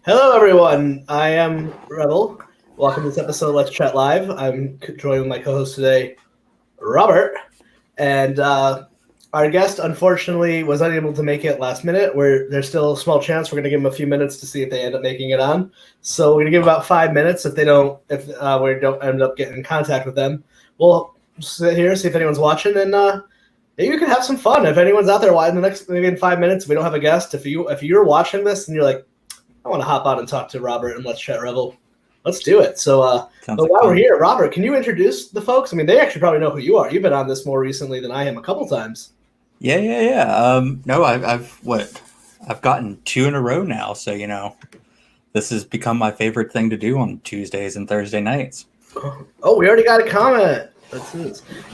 Hello, everyone. I am Rebel. Welcome to this episode of Let's Chat Live. I'm joined with my co-host today, Robert, and our guest unfortunately was unable to make it last minute. There's still a small chance we're going to give them a few minutes to see if they end up making it on. So we're going to give about 5 minutes. If we don't end up getting in contact with them, we'll sit here see if anyone's watching, and maybe we can have some fun. If anyone's out there maybe in 5 minutes, we don't have a guest. If you're watching this and you're like, I want to hop on and talk to Robert and Let's Chat Rebel, let's do it. So, but while we're here, Robert, can you introduce the folks? I mean, they actually probably know who you are. You've been on this more recently than I am a couple times. Yeah. No, I've gotten 2 in a row now. So, this has become my favorite thing to do on Tuesdays and Thursday nights. Oh, we already got a comment.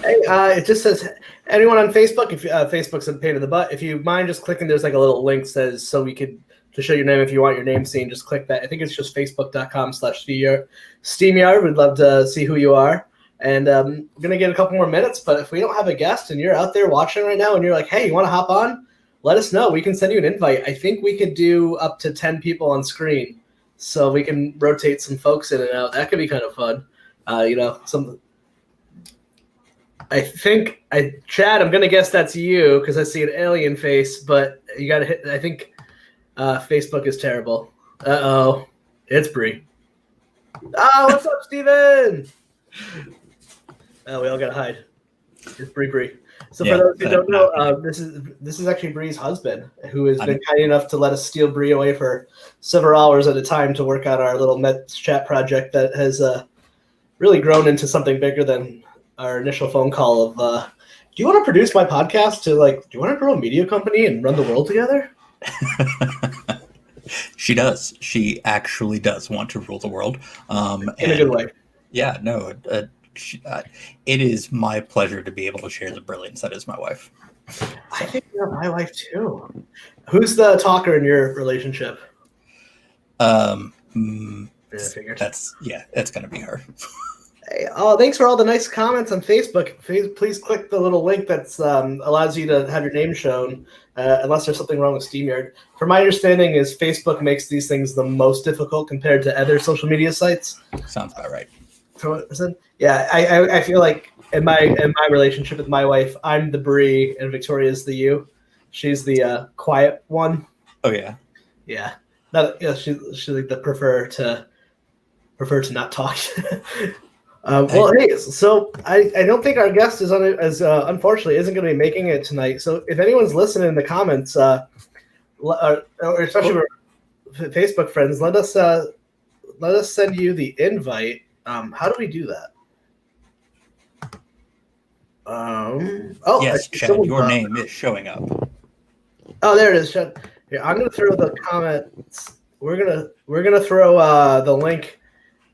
Hey, it just says anyone on Facebook. If Facebook's a pain in the butt, if you mind just clicking, there's like a little link that says so we could. To show your name, if you want your name seen, just click that. I think it's just facebook.com/SteamYard. We'd love to see who you are. And we're going to get a couple more minutes, but if we don't have a guest and you're out there watching right now and you're like, hey, you want to hop on? Let us know. We can send you an invite. I think we could do up to 10 people on screen, so we can rotate some folks in and out. That could be kind of fun. Chad, I'm going to guess that's you because I see an alien face, but you got to hit, I think... Facebook is terrible. Uh-oh. It's Bree. Oh, what's up, Steven? Oh, we all gotta hide. It's Bree. So for those who don't know, this is actually Bree's husband, who has been kind enough to let us steal Bree away for several hours at a time to work on our little Let's Chat project that has really grown into something bigger than our initial phone call of, do you want to produce my podcast do you want to grow a media company and run the world together? She does. She actually does want to rule the world. In a good way. Yeah, no. It is my pleasure to be able to share the brilliance that is my wife. I think you're my wife too. Who's the talker in your relationship? It's going to be her. Hey, thanks for all the nice comments on Facebook. Please click the little link that allows you to have your name shown, unless there's something wrong with SteamYard. From my understanding, is Facebook makes these things the most difficult compared to other social media sites. Sounds about right. Yeah, I feel like in my relationship with my wife, I'm the Bree and Victoria's the you. She's the quiet one. Oh yeah. Yeah. She's like the prefer to not talk. Hey, so I don't think our guest is unfortunately isn't going to be making it tonight. So if anyone's listening in the comments, or especially for Facebook friends, let us send you the invite. How do we do that? Yes, Chad, your name is showing up. Oh, there it is, Chad. Here, I'm going to throw the comments. We're gonna throw the link.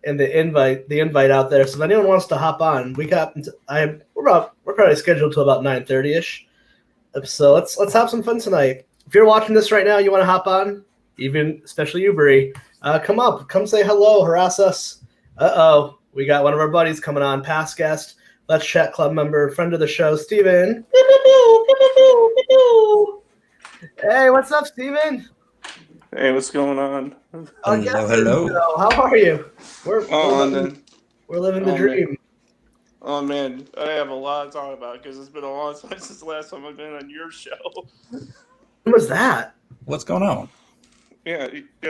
And the invite out there. So if anyone wants to hop on, we're probably scheduled till about 9:30ish. So let's have some fun tonight. If you're watching this right now, you want to hop on, especially you, Bree. Come say hello, harass us. We got one of our buddies coming on, past guest, Let's Chat Club member, friend of the show, Steven. Hey, what's up, Steven? Hey, what's going on? Hello. How are you? We're living the dream. Oh man, I have a lot to talk about because it's been a long time since the last time I've been on your show. When was that? What's going on? Yeah.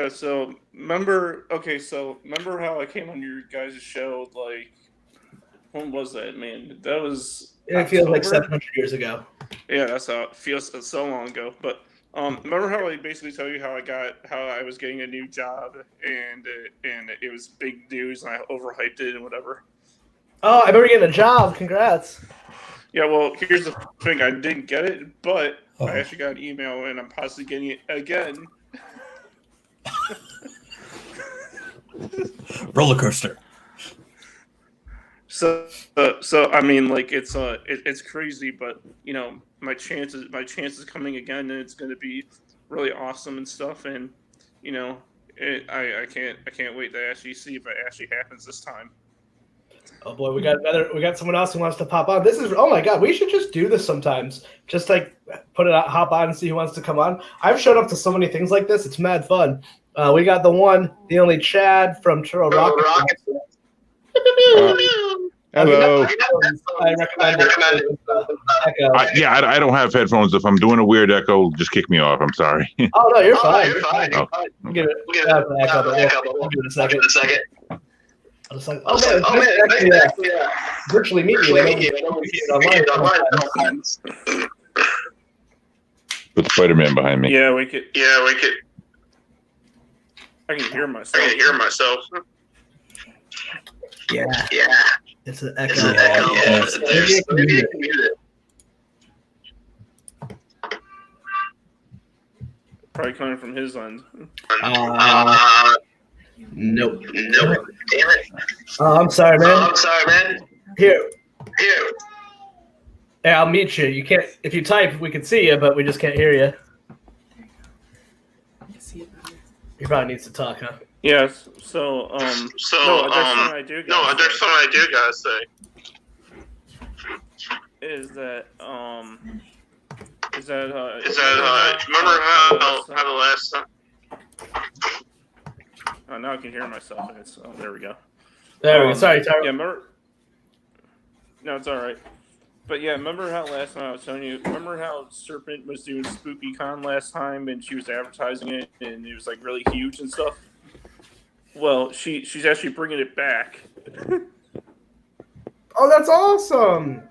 So remember how I came on your guys' show? Like, when was that, man? That was. It feels like 700 years ago. Yeah, that's how it feels. It's so long ago, but. Remember how I basically tell you how I was getting a new job and it was big news and I overhyped it and whatever. Oh, I remember getting a job. Congrats. Yeah, well, here's the thing: I didn't get it, but I actually got an email and I'm possibly getting it again. Roller coaster. So I mean, like it's crazy, but my chances coming again, and it's going to be really awesome and stuff, and I can't wait to actually see if it actually happens this time. Oh boy, we got someone else who wants to pop on. Oh my god, we should just do this sometimes. Just like put it out, hop on and see who wants to come on. I've showed up to so many things like this. It's mad fun. We got the one, the only Chad from Turtle Rocket. Hello. I recommend it. Echo. I don't have headphones. If I'm doing a weird echo, just kick me off. I'm sorry. Oh no, you're fine. You're fine. fine. We'll give it an echo. I'll give it a second. Oh man, actually, virtually meet you. Online. Put Spider-Man behind me. Yeah, we could. I can hear myself. Yeah. It's an echo. Maybe I can mute it. Probably coming from his end. Nope. Damn it. Oh, I'm sorry, man. Here. Yeah, I'll meet you. You can't. If you type, we can see you, but we just can't hear you. He probably needs to talk, huh? Yes. So, there's something I do gotta say. Is that remember how the last time? Oh, now I can hear myself. There we go. There we go. Sorry. Yeah, remember? No, it's all right. But yeah, remember how last time I was telling you? Remember how Serpent was doing Spooky Con last time, and she was advertising it, and it was like really huge and stuff. Well, she's actually bringing it back. Oh, that's awesome!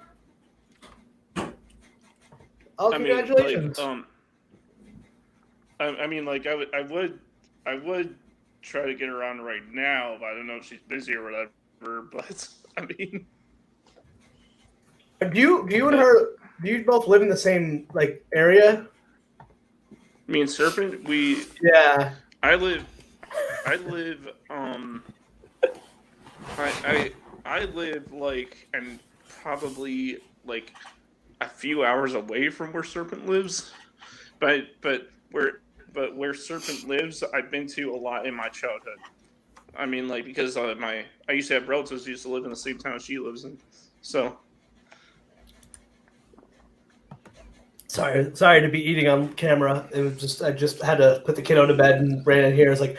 Oh, congratulations! I would try to get her on right now, but I don't know if she's busy or whatever. But I mean, do you and her? Do you both live in the same area? Me and Serpent, Yeah. I live and probably a few hours away from where Serpent lives, but where Serpent lives, I've been to a lot in my childhood. I mean, because I used to have relatives who used to live in the same town she lives in, so. Sorry to be eating on camera. It was I just had to put the kiddo to bed and ran in here. It's like,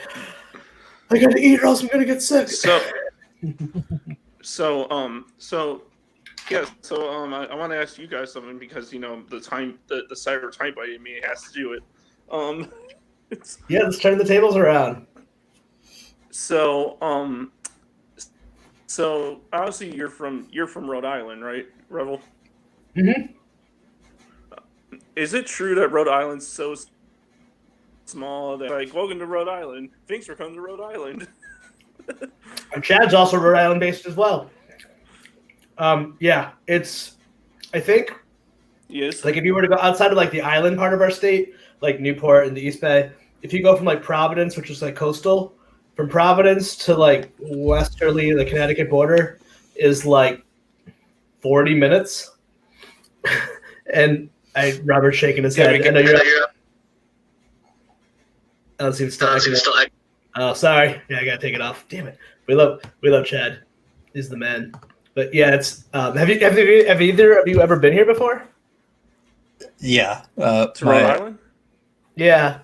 I gotta eat or else I'm gonna get sick. I want to ask you guys something because the cyber type bite in me has to do it. Let's turn the tables around. So obviously you're from Rhode Island, right, Revel? Mm-hmm. Is it true that Rhode Island's so small that welcome to Rhode Island? Thanks for coming to Rhode Island. And Chad's also Rhode Island based as well. It's I think yes. If you were to go outside of the island part of our state, like Newport and the East Bay, if you go from Providence, which is coastal, from Providence to westerly, the Connecticut border is 40 minutes. And Robert's shaking his head. I know you're. I don't see him still. Oh, sorry. Yeah, I gotta take it off. Damn it. We love Chad. He's the man. But yeah, it's. Have either of you ever been here before? Yeah. To Rhode Island. Yeah.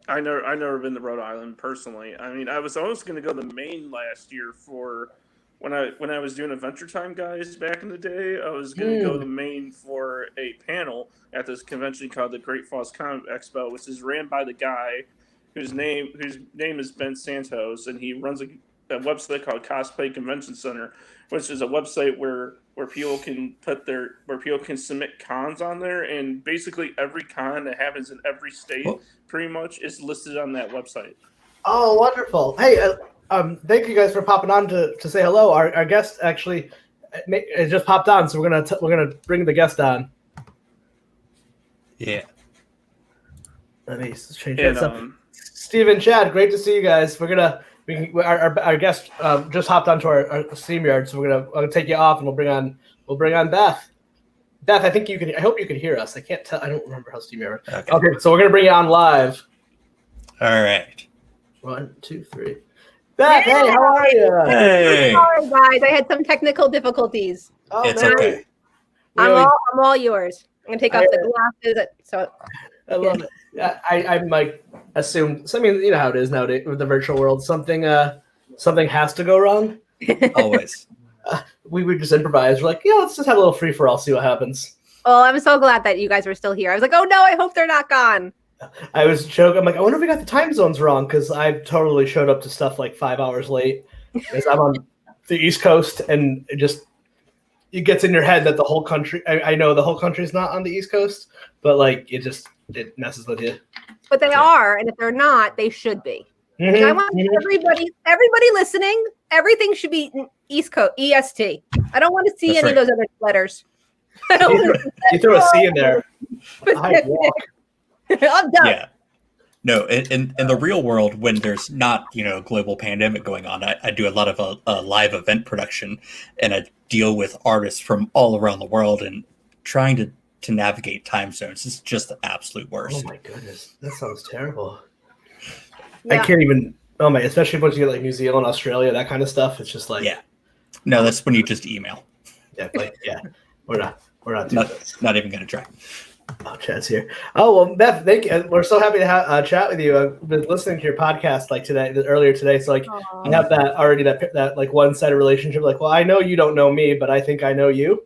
I never been to Rhode Island personally. I mean, I was almost going to go to Maine last year for. When I was doing Adventure Time guys back in the day, I was going to go to Maine for a panel at this convention called the Great Falls Comic Expo, which is ran by the guy whose name is Ben Santos, and he runs a website called Cosplay Convention Center, which is a website where people can submit cons on there, and basically every con that happens in every state pretty much is listed on that website. Oh, wonderful! Hey. Thank you guys for popping on to say hello. Our guest actually it just popped on, so we're gonna bring the guest on. Yeah. Let me change that. Steve and Chad, great to see you guys. Our guest just hopped onto our StreamYard, so we're gonna take you off and we'll bring on Beth. Beth, I hope you can hear us. I can't tell. I don't remember how StreamYard works. Okay, so we're gonna bring you on live. All right. 1, 2, 3. Beth, hey, how are you? Hey. Sorry, guys. I had some technical difficulties. Oh, it's okay. I'm all yours. I'm gonna take off the glasses. I love it. I might assume. So, I mean, you know how it is nowadays with the virtual world. Something has to go wrong. Always. We would just improvise. We're like, yeah, let's just have a little free for all, see what happens. Oh, I'm so glad that you guys were still here. I was like, oh no, I hope they're not gone. I was joking. I'm like, I wonder if we got the time zones wrong because I totally showed up to stuff like 5 hours late because I'm on the East Coast and it gets in your head that the whole country. I know the whole country's not on the East Coast, but like it messes with you. But they are, and if they're not, they should be. Mm-hmm. And I want everybody listening. Everything should be East Coast, EST. I don't want to see any of those other letters. I don't you throw a C in there. I walk. I'm done. Yeah. No, in the real world, when there's not, global pandemic going on, I do a lot of live event production, and I deal with artists from all around the world, and trying to navigate time zones is just the absolute worst. Oh my goodness, that sounds terrible. Yeah. I can't even. Oh my, especially once you get like New Zealand, Australia, that kind of stuff. It's just like No, that's when you just email. We're not doing this. Not even gonna try. Oh, Chad's here. Oh well, Beth, thank you. We're so happy to chat with you. I've been listening to your podcast earlier today. So like, you have that already that like one-sided relationship. Like, well, I know you don't know me, but I think I know you.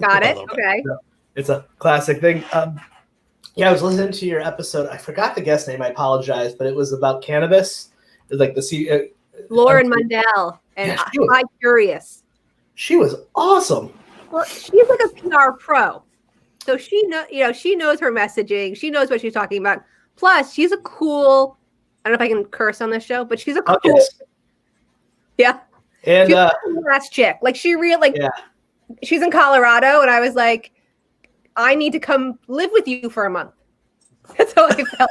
Got it. Okay. So it's a classic thing. I was listening to your episode. I forgot the guest name. I apologize, but it was about cannabis. It was like Lauren Mundell and Hi Curious. She was awesome. Well, she's like a PR pro. So she knows her messaging. She knows what she's talking about. Plus, she's a cool. I don't know if I can curse on this show, but she's a cool. Yeah. And she's a cool ass chick. Like she's in Colorado, and I was like, I need to come live with you for a month. That's how I felt.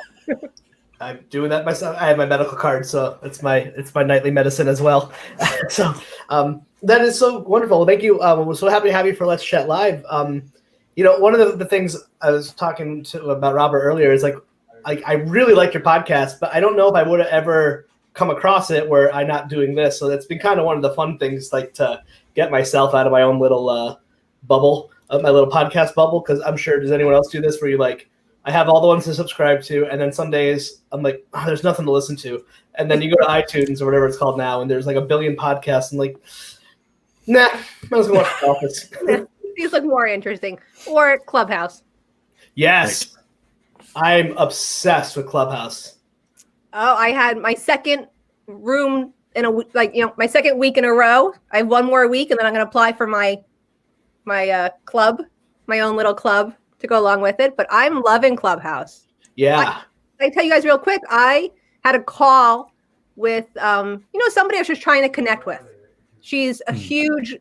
I'm doing that myself. I have my medical card, so it's my nightly medicine as well. So that is so wonderful. Thank you. We're so happy to have you for Let's Chat Live. One of the things I was talking about Robert earlier is like I really like your podcast, but I don't know if I would have ever come across it were I not doing this. So that's been kind of one of the fun things, like to get myself out of my own little bubble, of my little podcast bubble. Because I'm sure, does anyone else do this where you like, I have all the ones to subscribe to, and then some days I'm like, there's nothing to listen to, and then you go to iTunes or whatever it's called now, and there's like a billion podcasts, and like, nah, might as well watch The Office. These look more interesting. Or Clubhouse. Yes. I'm obsessed with Clubhouse. Oh, I had my second room in my second week in a row. I have one more week, and then I'm going to apply for my club, my own little club to go along with it. But I'm loving Clubhouse. Yeah. I tell you guys real quick, I had a call with, somebody I was just trying to connect with. She's a huge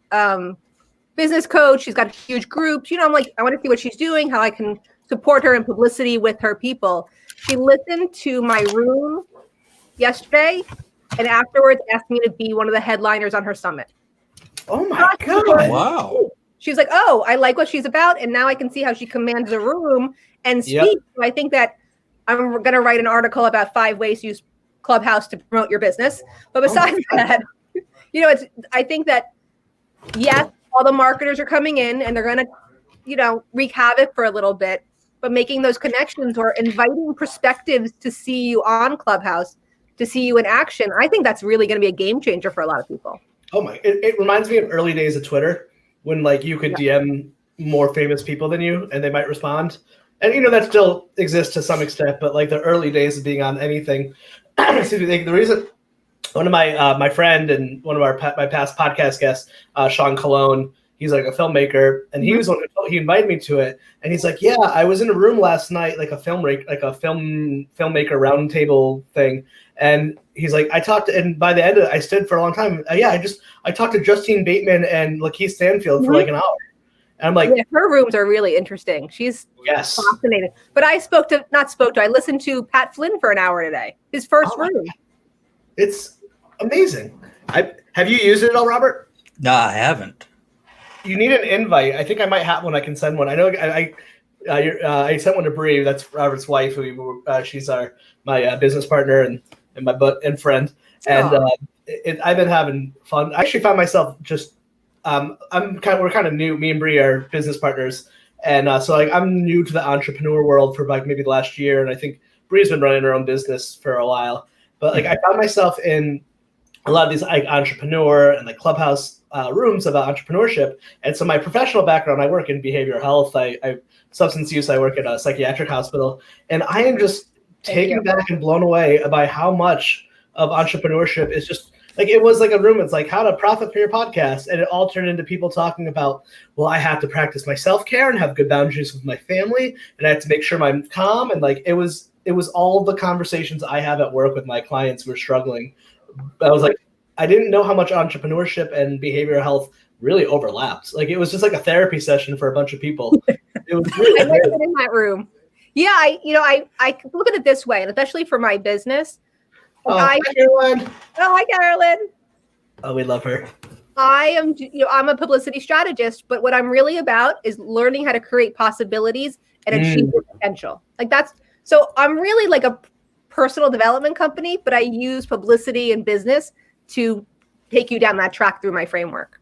business coach. She's got a huge group. I'm like, I want to see what she's doing, how I can support her in publicity with her people. She listened to my room yesterday and afterwards asked me to be one of the headliners on her summit. Oh my God. Wow. She was like, oh, I like what she's about. And now I can see how she commands the room and speak. Yep. So I think that I'm going to write an article about 5 ways to use Clubhouse to promote your business. But besides that, I think that, yes, all the marketers are coming in and they're going to, wreak havoc for a little bit, but making those connections or inviting perspectives to see you on Clubhouse, to see you in action, I think that's really going to be a game changer for a lot of people. Oh my, it reminds me of early days of Twitter when like you could DM more famous people than you and they might respond. And that still exists to some extent, but like the early days of being on anything, excuse me, the reason one of my friend and one of my past podcast guests, Sean Cologne, he's like a filmmaker, and he was he invited me to it, and he's like, yeah, I was in a room last night, like a filmmaker roundtable thing, and he's like, and by the end of it, I stood for a long time. I talked to Justine Bateman and Lakeith Stanfield for like an hour, and I'm like, yeah, her rooms are really interesting. She's fascinating. But I I listened to Pat Flynn for an hour today. His first room. It's amazing. Have you used it at all, Robert? No, I haven't. You need an invite. I think I might have one. I can send one. I know I sent one to Bree. That's Robert's wife. Who she's my business partner and my friend. And I've been having fun. I actually found myself just we're kind of new. Me and Bree are business partners, And so like I'm new to the entrepreneur world for like maybe the last year, and I think Bree's been running her own business for a while. But like I found myself in a lot of these like entrepreneur and like clubhouse rooms about entrepreneurship. And so my professional background, I work in behavioral health. I substance use. I work at a psychiatric hospital, and I am just taken back and blown away by how much of entrepreneurship is just like, it was like a room. It's like how to profit from your podcast. And it all turned into people talking about, well, I have to practice my self-care and have good boundaries with my family. And I have to make sure I'm calm. And like, it was all the conversations I have at work with my clients who are struggling. I was like, I didn't know how much entrepreneurship and behavioral health really overlapped. Like, it was just like a therapy session for a bunch of people. It was really I lived in that room. Yeah, I look at it this way, and especially for my business. Hi, Carolyn. Oh, hi, Carolyn. Oh, we love her. I'm a publicity strategist, but what I'm really about is learning how to create possibilities and achieve your potential. Like so I'm really like a personal development company, but I use publicity and business to take you down that track through my framework.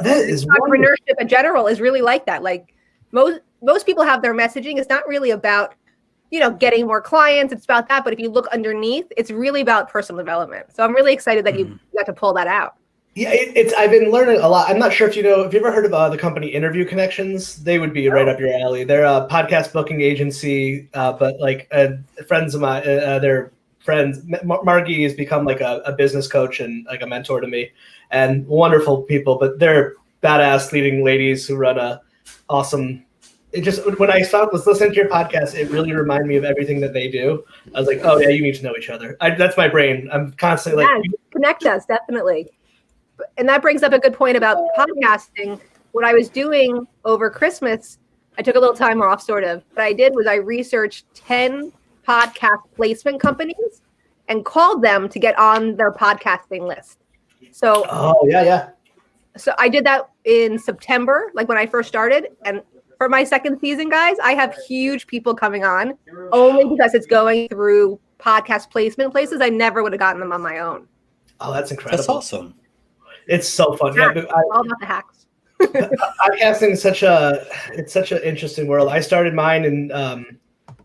That is entrepreneurship in general is really like that. Like most people have their messaging. It's not really about getting more clients. It's about that. But if you look underneath, it's really about personal development. So I'm really excited that you got to pull that out. Yeah, I've been learning a lot. I'm not sure if you ever heard of the company Interview Connections. They would be right up your alley. They're a podcast booking agency, but like friends of mine, their friends, Margie has become like a business coach and like a mentor to me, and wonderful people. But they're badass leading ladies who run a awesome. It just, when I was listening to your podcast, it really reminded me of everything that they do. I was like, oh yeah, you need to know each other. That's my brain. I'm constantly like, connect us, definitely. And that brings up a good point about podcasting. What I was doing over Christmas, I took a little time off, sort of. What I did was I researched 10 podcast placement companies and called them to get on their podcasting list. So, So I did that in September, like when I first started. And for my second season, guys, I have huge people coming on only because it's going through podcast placement places. I never would have gotten them on my own. Oh, that's incredible. That's awesome. It's so fun. Yeah, all about the hacks. Podcasting is such an interesting world. I started mine in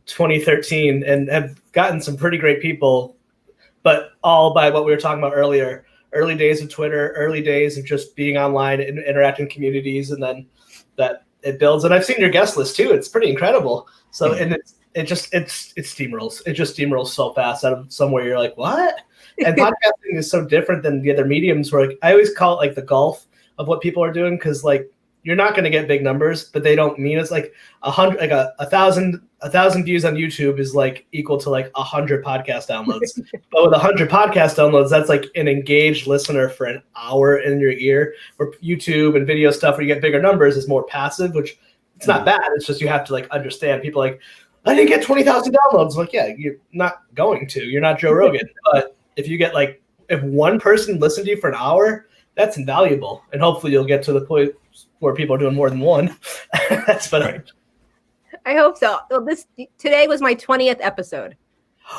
2013 and have gotten some pretty great people, but all by what we were talking about earlier. Early days of Twitter, early days of just being online and interacting in communities, and then that it builds. And I've seen your guest list too. It's pretty incredible. So and it steamrolls. It just steamrolls so fast out of somewhere you're like, what? And podcasting is so different than the other mediums where I always call it like the golf of what people are doing, because like you're not going to get big numbers, but they don't mean it's like 100, like a thousand views on YouTube is like equal to like 100 podcast downloads. But with 100 podcast downloads, that's like an engaged listener for an hour in your ear. Where YouTube and video stuff where you get bigger numbers is more passive, which it's not bad. It's just you have to like understand. People like, I didn't get 20,000 downloads. Like, yeah, you're not going to. You're not Joe Rogan. But if you get like, if one person listened to you for an hour, that's invaluable. And hopefully you'll get to the point where people are doing more than one. That's better. Right. I hope so. Well, today was my 20th episode.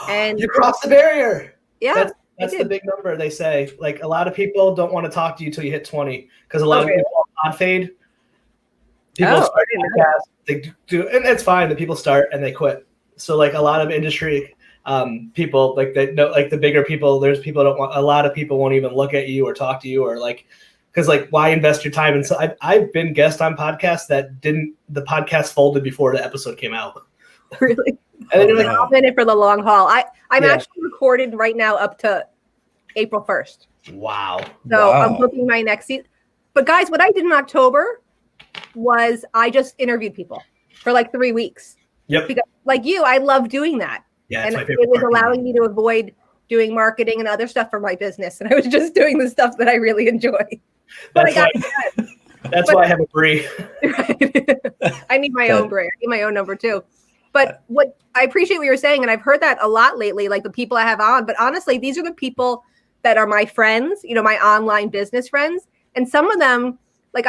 And you crossed the barrier. Yeah. That's the big number, they say. Like, a lot of people don't want to talk to you until you hit 20, because a lot of people pod fade. People start podcasts, they do, and it's fine. The people start and they quit. So like a lot of industry people, like they know, like the bigger people, there's people don't want. A lot of people won't even look at you or talk to you, or like, because like, why invest your time? And so I've been guest on podcasts that the podcast folded before the episode came out. Really? And then you're like, I'm in it for the long haul. I'm actually recorded right now up to April 1st. Wow. So I'm booking my next season. But guys, what I did in October was I just interviewed people for like 3 weeks. Yep. Because like you, I love doing that. Yeah, and it was allowing me to avoid doing marketing and other stuff for my business. And I was just doing the stuff that I really enjoy. But that's why I have a Brie. I need my own Brie. I need my own number two. But what I appreciate what you're saying, and I've heard that a lot lately, like the people I have on. But honestly, these are the people that are my friends, my online business friends. And some of them, like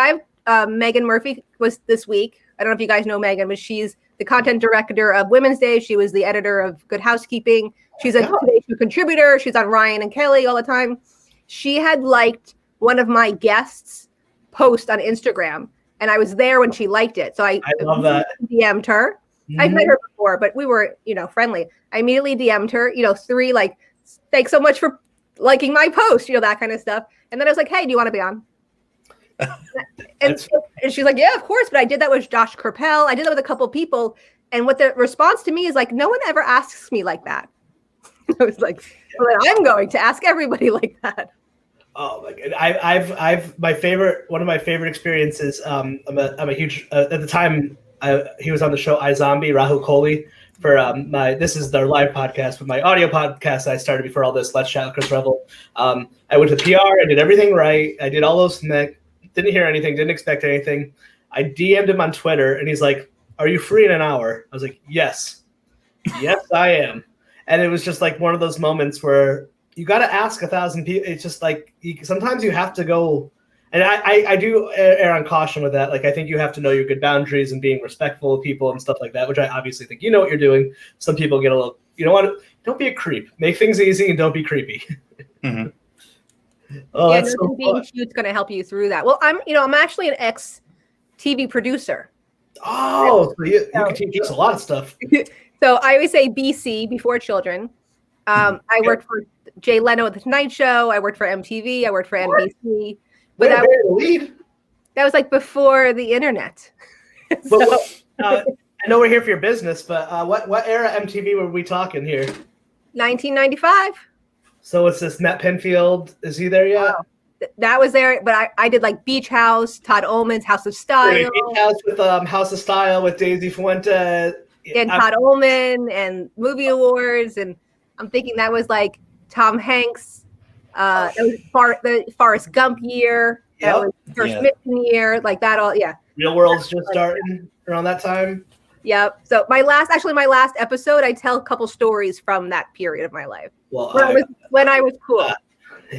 Megan Murphy was this week. I don't know if you guys know Megan, but she's the content director of Women's Day. She was the editor of Good Housekeeping. She's a Today Show contributor. She's on Ryan and Kelly all the time. She had liked one of my guests' post on Instagram, and I was there when she liked it. So I love that. DM'd her. I've met her before, but we were, friendly. I immediately DM'd her, 3, like, thanks so much for liking my post, that kind of stuff. And then I was like, hey, do you want to be on? and she's like, yeah, of course. But I did that with Josh Kerpel. I did that with a couple people. And what the response to me is like, no one ever asks me like that. I was like, well, then I'm going to ask everybody like that. Oh my god! I've one of my favorite experiences. I'm a huge at the time he was on the show iZombie, Rahul Kohli, for this is their live podcast, but my audio podcast I started before all this. Let's Chat with Chris Revel. I went to PR. I did everything right. I did all those things. Didn't hear anything. Didn't expect anything. I DM'd him on Twitter, and he's like, "Are you free in an hour?" I was like, "Yes, yes, I am." And it was just like one of those moments where you got to ask 1,000 people. It's just like sometimes you have to go. And I do err on caution with that. Like, I think you have to know your good boundaries and being respectful of people and stuff like that, which I obviously think you know what you're doing. Some people get a little, don't be a creep. Make things easy and don't be creepy. Mm-hmm. Oh, that's so being fun. cute's going to help you through that. Well, I'm actually an ex-TV producer. Oh, so you can teach us a lot of stuff. So I always say BC, before children. I worked for Jay Leno at The Tonight Show. I worked for MTV. I worked for NBC. But that was like before the internet. So, I know we're here for your business, but what era MTV were we talking here? 1995. So it's this Matt Pinfield. Is he there yet? That was there, but I did like Beach House, Todd Ullman's House of Style. Beach House with House of Style with Daisy Fuente. And Todd Ullman and Movie Awards. And I'm thinking that was like Tom Hanks. That was the Forrest Gump year. Yep. That was First Mission year. Like that all, yeah. Real World's just starting around that time. Yep. So my last episode, I tell a couple stories from that period of my life. Well, when I was cool.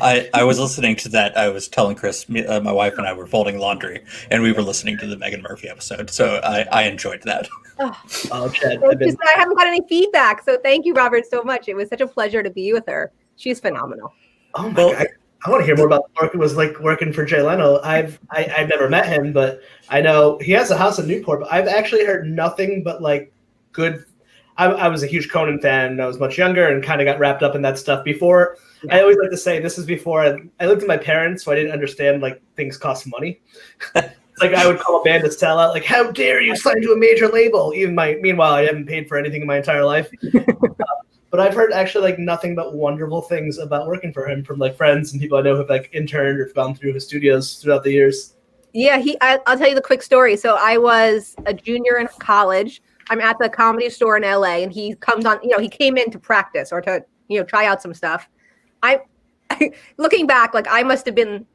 I was listening to that. I was telling Chris, my wife and I were folding laundry, and we were listening to the Megan Murphy episode. So I enjoyed that. Oh, Chad, I haven't got any feedback. So thank you, Robert, so much. It was such a pleasure to be with her. She's phenomenal. Oh my God. I want to hear more about the work it was like working for Jay Leno. I've never met him, but I know he has a house in Newport, but I've actually heard nothing but like good. I was a huge Conan fan when I was much younger and kind of got wrapped up in that stuff before. I always like to say this is before I lived with my parents, so I didn't understand like things cost money. Like I would call a band to sell out, like, how dare you sign to a major label? Meanwhile, I haven't paid for anything in my entire life. But I've heard actually like nothing but wonderful things about working for him from like friends and people I know who have like interned or gone through his studios throughout the years. Yeah, I'll tell you the quick story. So I was a junior in college. I'm at the Comedy Store in LA, and he comes on. He came in to practice or to try out some stuff. Looking back, like I must have been.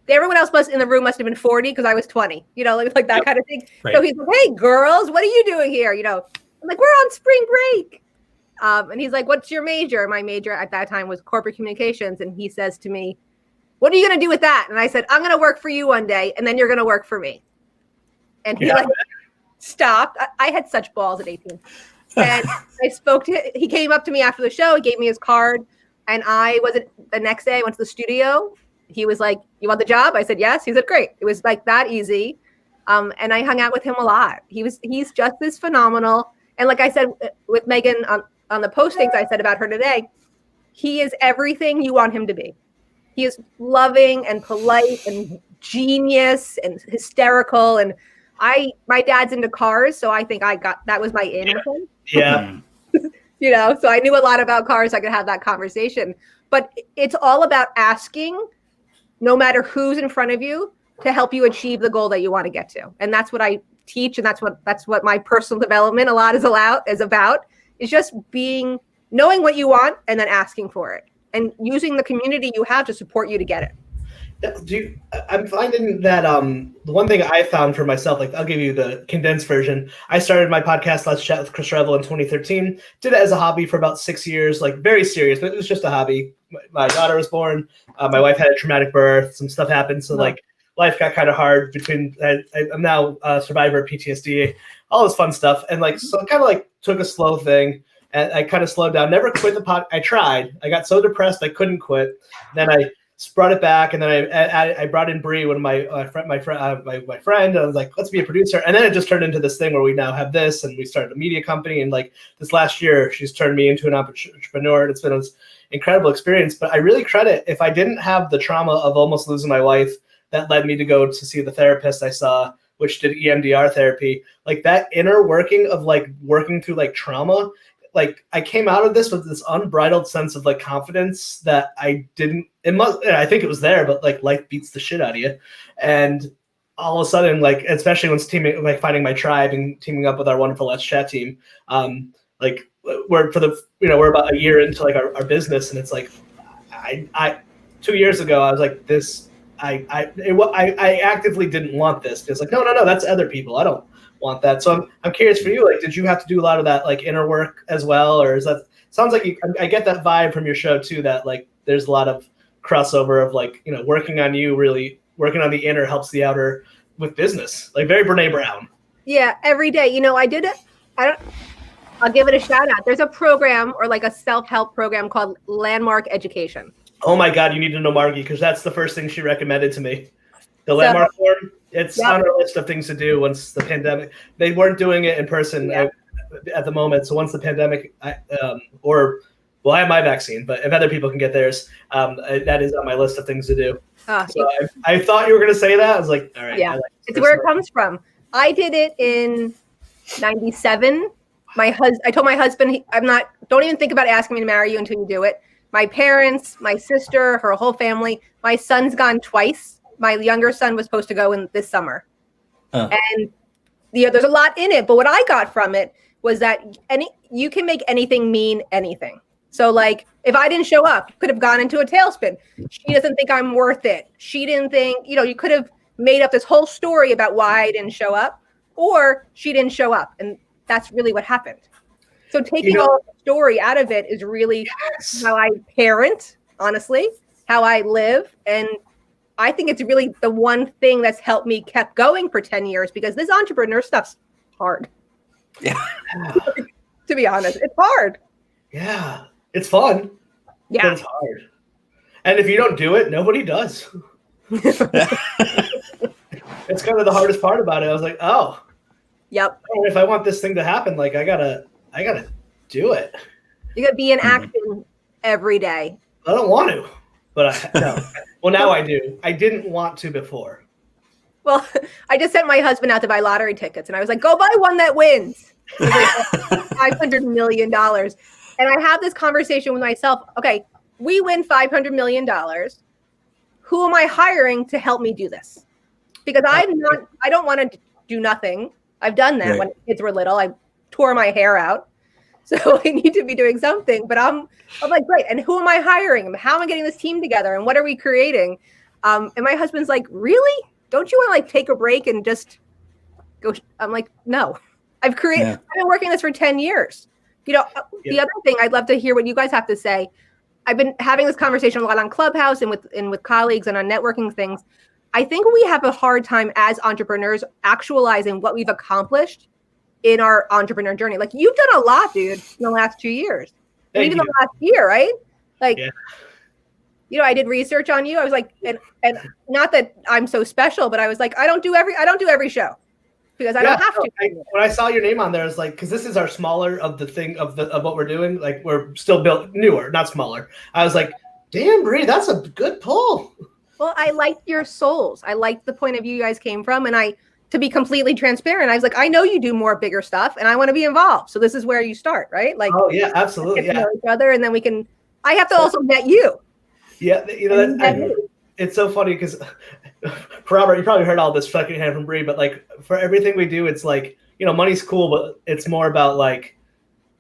Everyone else in the room must have been 40 because I was 20. Like that kind of thing. Right. So he's like, "Hey, girls, what are you doing here?" I'm like, "We're on spring break." And he's like, "What's your major?" My major at that time was corporate communications. And he says to me, "What are you going to do with that?" And I said, "I'm going to work for you one day, and then you're going to work for me." And he stopped. I had such balls at 18. And he came up to me after the show. He gave me his card. And the next day I went to the studio. He was like, "You want the job?" I said, "Yes." He said, "Great." It was like that easy. And I hung out with him a lot. He's just as phenomenal. And like I said, with Megan on the postings I said about her today, he is everything you want him to be. He is loving and polite and genius and hysterical. And my dad's into cars, so I think that was my in with him. Yeah. So I knew a lot about cars. I could have that conversation. But it's all about asking, no matter who's in front of you, to help you achieve the goal that you want to get to. And that's what I teach, and that's what my personal development a lot is about. Is just knowing what you want and then asking for it, and using the community you have to support you to get it. I'm finding that the one thing I found for myself, like I'll give you the condensed version. I started my podcast, Let's Chat with Chris Revel, in 2013. Did it as a hobby for about 6 years, like very serious, but it was just a hobby. My daughter was born. My wife had a traumatic birth. Some stuff happened. So like life got kind of hard I'm now a survivor of PTSD, all this fun stuff. And like, so I kind of like took a slow thing, and I kind of slowed down, never quit the pod. I tried. I got so depressed I couldn't quit. Then I brought it back, and then I brought in Bree, one of my friend. I was like, let's be a producer, and then it just turned into this thing where we now have this, and we started a media company, and like this last year, she's turned me into an entrepreneur, and it's been an incredible experience. But I really credit, if I didn't have the trauma of almost losing my wife, that led me to go to see the therapist I saw, which did EMDR therapy, like that inner working of like working through like trauma. Like I came out of this with this unbridled sense of like confidence that I think it was there, but like life beats the shit out of you. And all of a sudden, like, especially when finding my tribe and teaming up with our wonderful Let's Chat team, like we're about a year into like our business. And it's like, I 2 years ago, I was like I actively didn't want this. It's like, no, that's other people. I don't want that. So I'm curious for you, like, did you have to do a lot of that like inner work as well, or is that sounds like I get that vibe from your show too, that like there's a lot of crossover of like, working on you, really working on the inner helps the outer with business, like very Brene Brown. Yeah, every day. I did it. I'll give it a shout out. There's a program or like a self-help program called Landmark Education. Oh my God, you need to know Margie, because that's the first thing she recommended to me. The Landmark Forum. It's on our list of things to do once the pandemic. They weren't doing it in person at the moment. So once the pandemic, I have my vaccine, but if other people can get theirs, that is on my list of things to do. I thought you were going to say that. I was like, all right. Yeah, it's where it comes from. I did it in 97. I told my husband, don't even think about asking me to marry you until you do it. My parents, my sister, her whole family. My son's gone twice. My younger son was supposed to go in this summer. And there's a lot in it. But what I got from it was that you can make anything mean anything. So like if I didn't show up, could have gone into a tailspin. She doesn't think I'm worth it. She didn't think, you could have made up this whole story about why I didn't show up, or she didn't show up. And that's really what happened. So taking all the story out of it is really how I parent, honestly, how I live. And I think it's really the one thing that's helped me kept going for 10 years, because this entrepreneur stuff's hard. Yeah. To be honest, it's hard. Yeah. It's fun. Yeah. But it's hard. And if you don't do it, nobody does. It's kind of the hardest part about it. I was like, oh. Yep. If I want this thing to happen, like I gotta do it. You gotta be in action every day. I don't want to, but no. Well, now I do. I didn't want to before. Well, I just sent my husband out to buy lottery tickets, and I was like, go buy one that wins. It was like $500 million. And I have this conversation with myself. Okay, we win $500 million. Who am I hiring to help me do this? Because I don't want to do nothing. I've done that when kids were little. I tore my hair out. So I need to be doing something, but I'm like, great. And who am I hiring? How am I getting this team together? And what are we creating? And my husband's like, really? Don't you want to like take a break and just go? I'm like, no, I've been working this for 10 years. The other thing, I'd love to hear what you guys have to say. I've been having this conversation a lot on Clubhouse and with colleagues and on networking things. I think we have a hard time as entrepreneurs actualizing what we've accomplished in our entrepreneur journey. Like you've done a lot, dude, in the last 2 years. And even the last year, right? Like, I did research on you. I was like, and not that I'm so special, but I was like, I don't do every show because I don't have to. When I saw your name on there, I was like, because this is our smaller of the thing of what we're doing. Like we're still built newer, not smaller. I was like, damn, Bree, that's a good pull. Well, I liked your souls. I liked the point of view you guys came from. And to be completely transparent, I was like, I know you do more bigger stuff and I want to be involved. So this is where you start, right? Like, oh yeah, absolutely. Know each other, and then I have to also met you. Yeah. It's so funny because Robert, you probably heard all this fucking hand from Bree, but like for everything we do, it's like, money's cool, but it's more about like,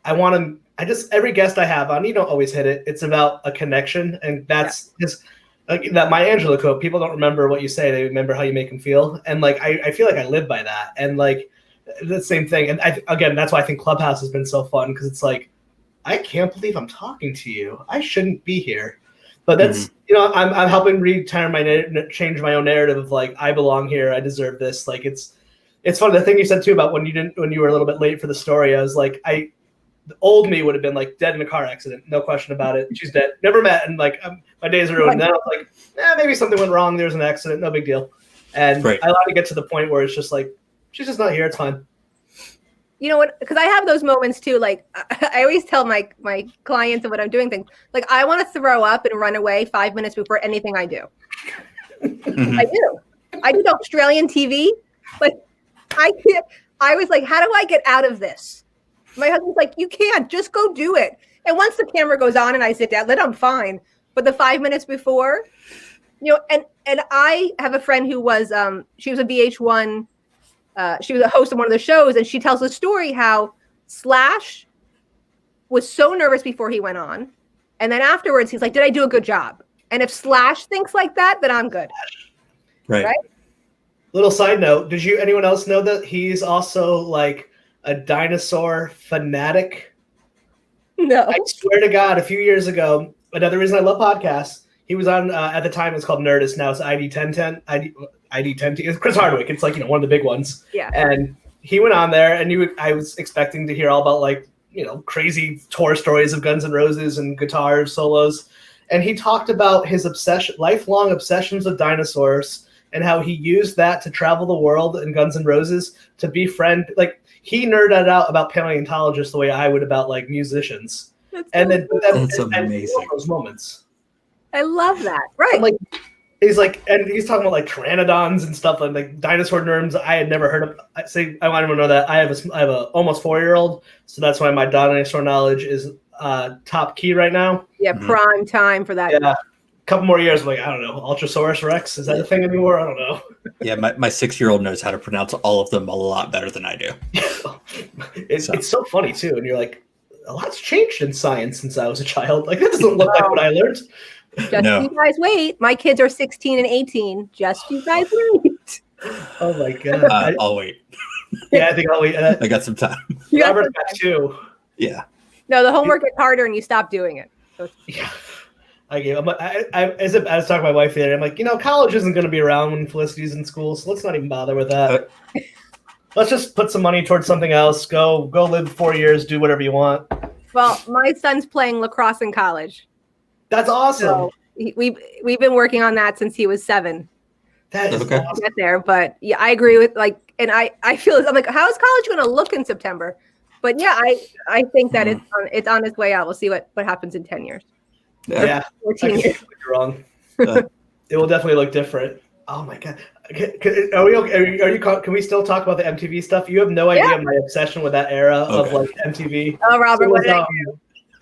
every guest I have on, you don't always hit it. It's about a connection. And that's just like that Maya Angelou quote, people don't remember what you say. They remember how you make them feel. And like, I feel like I live by that. And like the same thing. And again, that's why I think Clubhouse has been so fun. Cause it's like, I can't believe I'm talking to you. I shouldn't be here. But that's, I'm helping change my own narrative of like, I belong here. I deserve this. Like, it's funny. The thing you said too about when you were a little bit late for the story, I was like, the old me would have been like dead in a car accident, no question about it. She's dead, never met, and like my days are ruined. Now it's like, maybe something went wrong. There's an accident, no big deal. And I like to get to the point where it's just like, she's just not here. It's fine. You know what? Because I have those moments too. Like I always tell my clients and when I'm doing things, like I want to throw up and run away 5 minutes before anything I do. I do. I did Australian TV. Like I was like, how do I get out of this? My husband's like, you can't. Just go do it. And once the camera goes on and I sit down, then I'm fine. But the 5 minutes before, you know, and I have a friend who was she was a VH1. She was a host of one of the shows, and she tells the story how Slash was so nervous before he went on, and then afterwards he's like, "Did I do a good job?" And if Slash thinks like that, then I'm good. Right? Little side note: did anyone else know that he's also like a dinosaur fanatic? No. I swear to God, a few years ago, another reason I love podcasts. He was on at the time it was called Nerdist. Now it's ID 1010. ID 1010. It's Chris Hardwick. It's like, you know, one of the big ones. Yeah. And he went on there, and I was expecting to hear all about like, you know, crazy tour stories of Guns N' Roses and guitar solos. And he talked about his lifelong obsessions with dinosaurs, and how he used that to travel the world in Guns N' Roses to befriend. Like he nerded out about paleontologists the way I would about like musicians. That's amazing. Those moments. I love that. Right. Like he's talking about like pteranodons and stuff like dinosaur nerds I had never heard of. I want to know that I have a almost 4-year-old, so that's why my dinosaur knowledge is top key right now. Yeah, prime time for that. Yeah, a couple more years, like I don't know, Ultrasaurus Rex, is that a thing anymore? I don't know. Yeah, my 6-year-old knows how to pronounce all of them a lot better than I do. It's so funny too, and you're like, a lot's changed in science since I was a child. Like that doesn't look like what I learned. Just you guys wait. My kids are 16 and 18. Just you guys wait. Oh my God. I'll wait. Yeah, I think I'll wait. I got some time. Robert got 2. Yeah. No, the homework gets harder and you stop doing it. So yeah. I was talking to my wife the other day. I'm like, you know, college isn't going to be around when Felicity's in school, so let's not even bother with that. Let's just put some money towards something else. Go live 4 years, do whatever you want. Well, my son's playing lacrosse in college. That's awesome. So we've been working on that since he was 7. That is awesome. Get there, but yeah, I agree with like, and I feel I'm like, how is college going to look in September? But yeah, I think that it's on its way out. We'll see what happens in 10 years. Yeah, 14 years. You're wrong. It will definitely look different. Oh my God. Are we okay? Are you? Can we still talk about the MTV stuff? You have no idea my obsession with that era of like MTV. Oh, Robert, what did I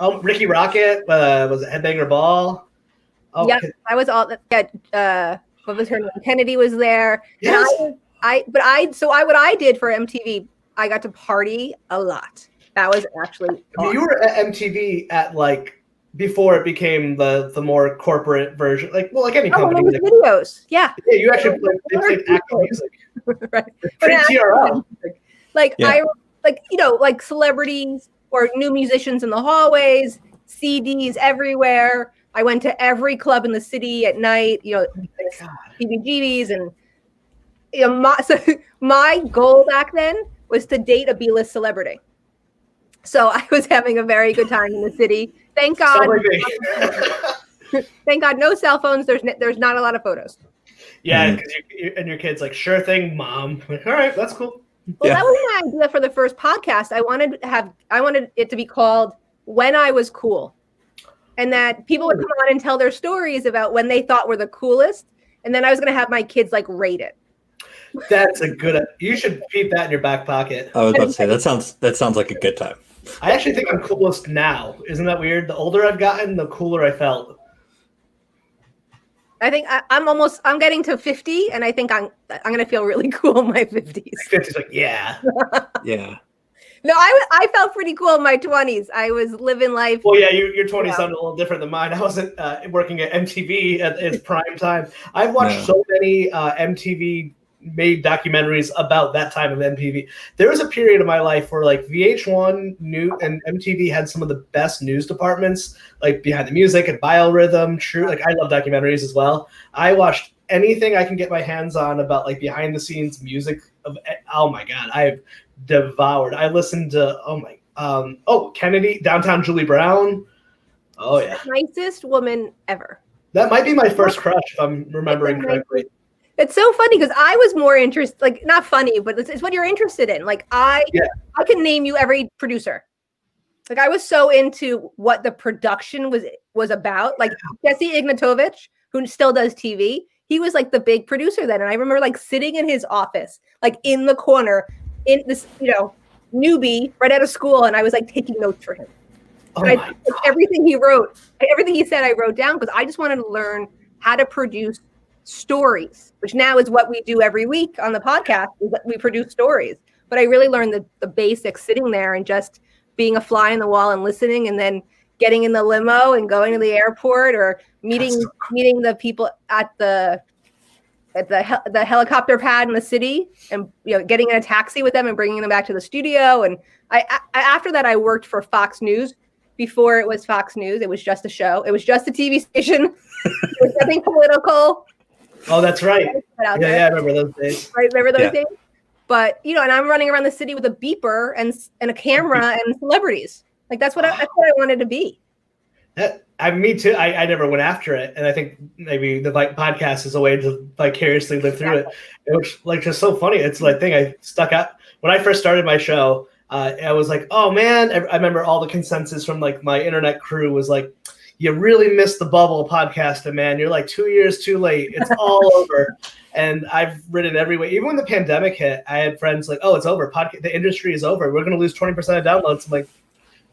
do? Ricky Rocket, was it Headbanger Ball? Oh, yep, I was all what was her name? Kennedy was there. Yes. And what I did for MTV, I got to party a lot. That was actually awesome. You were at MTV at like before it became the more corporate version, like any company. Like, videos. Yeah. Yeah, you actually played actual music. Right. TRL. I like celebrities or new musicians in the hallways, CDs everywhere. I went to every club in the city at night, PBGBs, and my goal back then was to date a B-list celebrity. So I was having a very good time in the city. Thank God. Thank God, no cell phones. There's not a lot of photos. Yeah, because and your kid's like, sure thing, Mom. I'm like, all right, that's cool. Well, that was my idea for the first podcast. I wanted it to be called When I Was Cool. And that people would come on and tell their stories about when they thought were the coolest. And then I was going to have my kids like rate it. That's a good, you should keep that in your back pocket. I was about to say, that sounds like a good time. I actually think I'm coolest now. Isn't that weird? The older I've gotten, the cooler I felt. I think I'm getting to 50, and I think I'm going to feel really cool in my 50s. 50's like, yeah. Yeah. No, I felt pretty cool in my 20s. I was living life. Well, yeah, your 20s sounded a little different than mine. I wasn't working at MTV at its prime time. I've watched so many MTV made documentaries about that time of MTV. There was a period of my life where like VH1 and MTV had some of the best news departments, like Behind the Music and Biorhythm. True, like I love documentaries as well. I watched anything I can get my hands on about like behind the scenes music of. Oh my God, I've devoured. I listened to Kennedy, downtown Julie Brown. Oh yeah, Nicest woman ever. that might be my first crush if I'm remembering correctly. It's so funny because I was more interested, like not funny, but it's what you're interested in. Like I can name you every producer. Like I was so into what the production was about. Like Jesse Ignatovich, who still does TV, he was like the big producer then. And I remember like sitting in his office, like in the corner, in this, newbie right out of school, and I was like taking notes for him. Oh and my God. everything he wrote, everything he said, I wrote down because I just wanted to learn how to produce stories, which now is what we do every week on the podcast, is that we produce stories. But I really learned the basics sitting there and just being a fly in the wall and listening, and then getting in the limo and going to the airport or meeting the people at the helicopter pad in the city, and getting in a taxi with them and bringing them back to the studio. And I after that I worked for Fox News. Before it was Fox News, it was just a show. It was just a TV station. It was nothing political. Oh, that's right. Yeah, I remember those days. Right, remember those days? But and I'm running around the city with a beeper and a camera and celebrities. Like that's what I wanted to be. Me too. I never went after it, and I think maybe the podcast is a way to vicariously live through it. It was like just so funny. It's like thing I stuck out when I first started my show. I was like, oh man! I remember all the consensus from like my internet crew was like, you really missed the bubble podcasting, man. You're like 2 years too late. It's all over. And I've written every way. Even when the pandemic hit, I had friends like, oh, it's over. The industry is over. We're going to lose 20% of downloads. I'm like,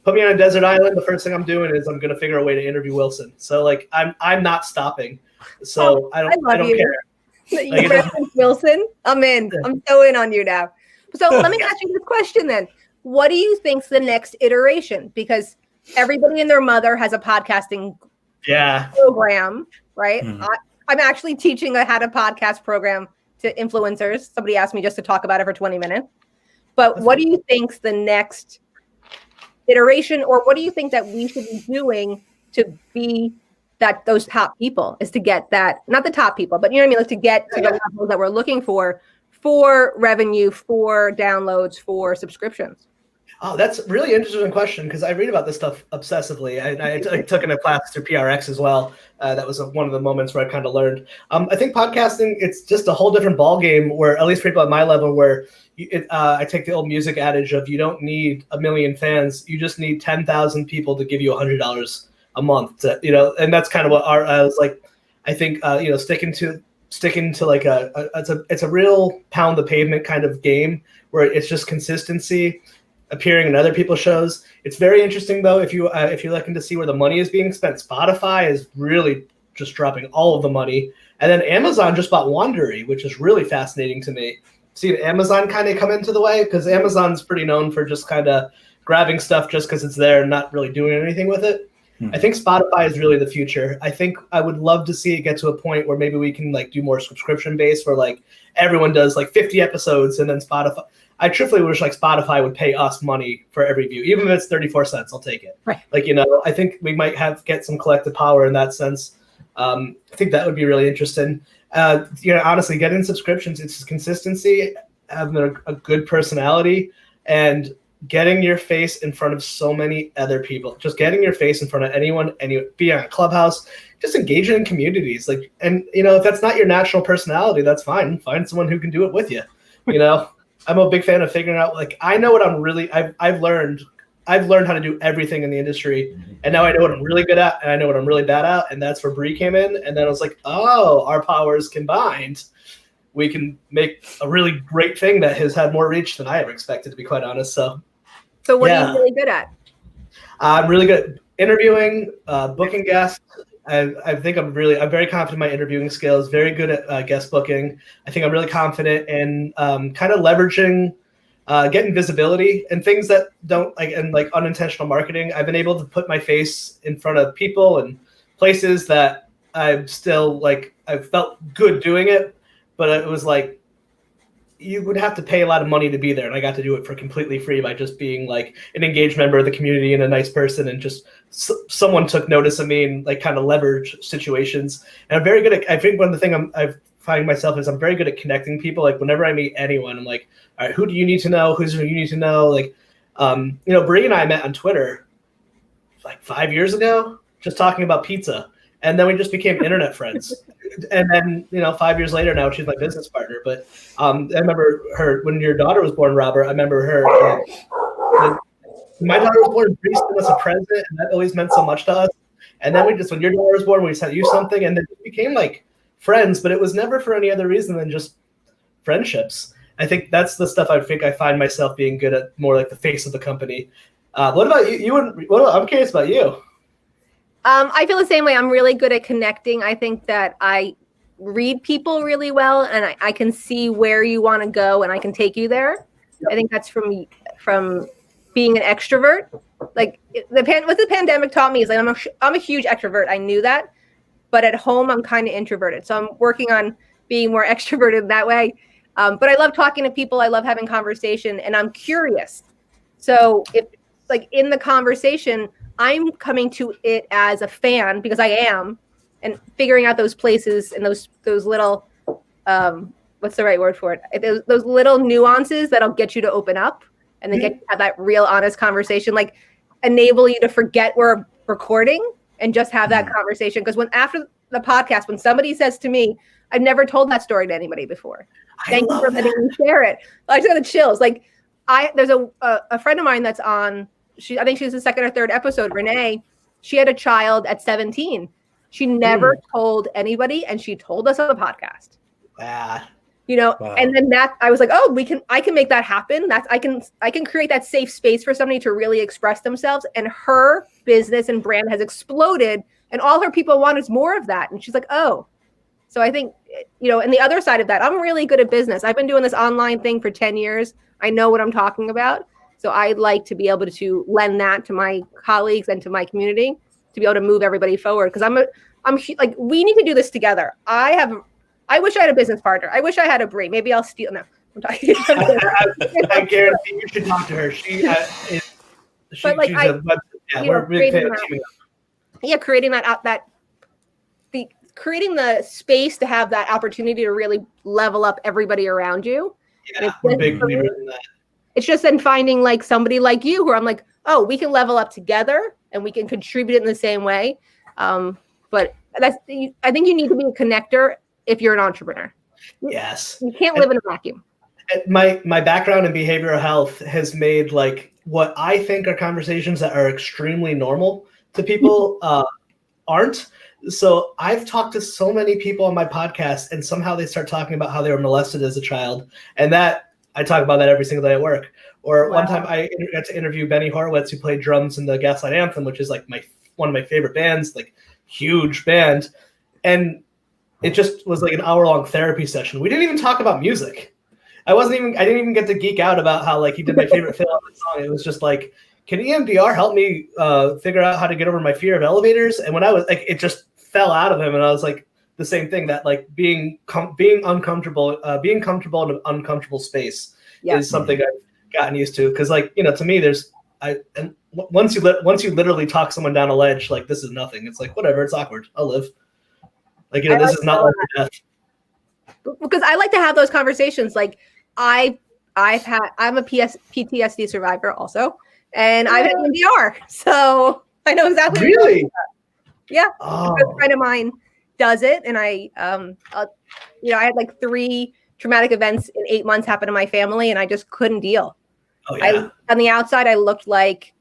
put me on a desert island. The first thing I'm doing is I'm going to figure a way to interview Wilson. So like, I'm not stopping. So I don't care. You reference Wilson? I'm in. I'm so in on you now. So let me ask you this question then. What do you think's the next iteration? Because everybody and their mother has a podcasting program, right? Mm-hmm. I'm actually teaching a how to podcast program to influencers. Somebody asked me just to talk about it for 20 minutes. But what do you think's the next iteration, or what do you think that we should be doing to be those top people, is to get that, not the top people, but like to get to the levels that we're looking for revenue, for downloads, for subscriptions? Oh, that's a really interesting question, because I read about this stuff obsessively. I took in a class through PRX as well. That was one of the moments where I kind of learned. I think podcasting, it's just a whole different ballgame, where at least people at my level, where I take the old music adage of you don't need 1 million fans. You just need 10,000 people to give you $100 a month. And that's kind of what I was like. I think sticking to like it's a real pound the pavement kind of game, where it's just consistency, appearing in other people's shows. It's very interesting though, if you're looking to see where the money is being spent. Spotify is really just dropping all of the money, and then Amazon just bought Wandery, which is really fascinating to me. See Amazon kind of come into the way, because Amazon's pretty known for just kind of grabbing stuff just because it's there and not really doing anything with it. I think Spotify is really the future. I think I would love to see it get to a point where maybe we can like do more subscription based, where like everyone does like 50 episodes, and then Spotify. I truthfully wish like Spotify would pay us money for every view, even if it's 34 cents. I'll take it. Right. Like I think we might get some collective power in that sense. I think that would be really interesting. Honestly, getting subscriptions, it's just consistency, having a good personality, and getting your face in front of so many other people. Just getting your face in front of anyone, be on a Clubhouse, just engaging in communities. Like, and if that's not your natural personality, that's fine. Find someone who can do it with you. I'm a big fan of figuring out, like, I know what I'm really, I've learned how to do everything in the industry, and now I know what I'm really good at, and I know what I'm really bad at, and that's where Bree came in, and then I was like, oh, our powers combined, we can make a really great thing that has had more reach than I ever expected, to be quite honest. So what are you really good at? I'm really good at interviewing, booking guests. I think I'm very confident in my interviewing skills, very good at guest booking. I think I'm really confident in kind of leveraging, getting visibility and things that don't like unintentional marketing. I've been able to put my face in front of people and places that I'm still like, I felt good doing it, but it was like, you would have to pay a lot of money to be there, and I got to do it for completely free by just being like an engaged member of the community and a nice person, and just someone took notice of me and like kind of leverage situations. And I'm very good at, I think one of the things I find myself is I'm very good at connecting people. Like whenever I meet anyone, I'm like, all right, who do you need to know? Who you need to know? Like Bree and I met on Twitter like 5 years ago, just talking about pizza. And then we just became internet friends. And then, 5 years later, now she's my business partner. But I remember her when your daughter was born, Robert. I remember her. My daughter was born, Bree sent us a present, and that always meant so much to us. And then when your daughter was born, we sent you something, and then we became like friends. But it was never for any other reason than just friendships. I think that's the stuff I find myself being good at, more like the face of the company. What about you? I'm curious about you. I feel the same way. I'm really good at connecting. I think that I read people really well, and I can see where you want to go, and I can take you there. Yep. I think that's from being an extrovert. Like what the pandemic taught me is like I'm a huge extrovert. I knew that, but at home I'm kind of introverted. So I'm working on being more extroverted that way. But I love talking to people. I love having conversation, and I'm curious. So if like in the conversation, I'm coming to it as a fan because I am, and figuring out those places and those little, what's the right word for it? Those little nuances that'll get you to open up and then get you to have that real honest conversation, like enable you to forget we're recording and just have that conversation. Because after the podcast, when somebody says to me, I've never told that story to anybody before. Thank you for letting me share it. I just got the chills. Like there's a friend of mine that's on, I think she's the second or third episode, Renee. She had a child at 17. She never told anybody, and she told us on the podcast. Wow. And then that I was like, oh, I can make that happen. I can create that safe space for somebody to really express themselves. And her business and brand has exploded, and all her people want is more of that. And she's like, oh. So I think, and the other side of that, I'm really good at business. I've been doing this online thing for 10 years. I know what I'm talking about. So I'd like to be able to lend that to my colleagues and to my community to be able to move everybody forward. Because I'm like, we need to do this together. I wish I had a business partner. I wish I had a Brie. Maybe I'll steal. No, I'm talking. I guarantee you should talk to her. We're big fan of teaming up. Yeah, creating the space to have that opportunity to really level up everybody around you. Yeah, we're big believers in that. It's just then finding like somebody like you where I'm like, oh, we can level up together and we can contribute in the same way. But I think you need to be a connector if you're an entrepreneur. Yes. You can't live in a vacuum. My background in behavioral health has made like what I think are conversations that are extremely normal to people aren't. So I've talked to so many people on my podcast, and somehow they start talking about how they were molested as a child. And that I talk about that every single day at work. Or one time I got to interview Benny Horowitz, who played drums in the Gaslight Anthem, which is like one of my favorite bands, like huge band. And it just was like an hour-long therapy session. We didn't even talk about music. I didn't even get to geek out about how like he did my favorite Phil Ellis song. It was just like, can EMDR help me figure out how to get over my fear of elevators? And when I was like, it just fell out of him, and I was like, the same thing, that like being uncomfortable, being comfortable in an uncomfortable space is something I've gotten used to. Because like, to me, once you literally talk someone down a ledge, like this is nothing. It's like, whatever, it's awkward. I'll live. Like, this is not like death. Because I like to have those conversations. Like I'm a PTSD survivor also, and I've had EMDR, so I know exactly. Really? Yeah. A friend of mine does it, and I had like 3 traumatic events in 8 months happen to my family, and I just couldn't deal. Oh, yeah. On the outside, I looked like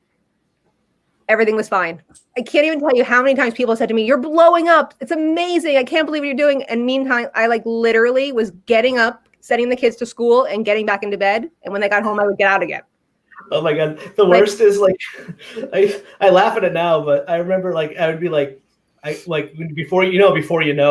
everything was fine. I can't even tell you how many times people said to me, "You're blowing up. It's amazing. I can't believe what you're doing." And meantime, I like literally was getting up, sending the kids to school, and getting back into bed. And when they got home, I would get out again. Oh my God. The worst is like, I laugh at it now, but I remember like, I would be like, before you know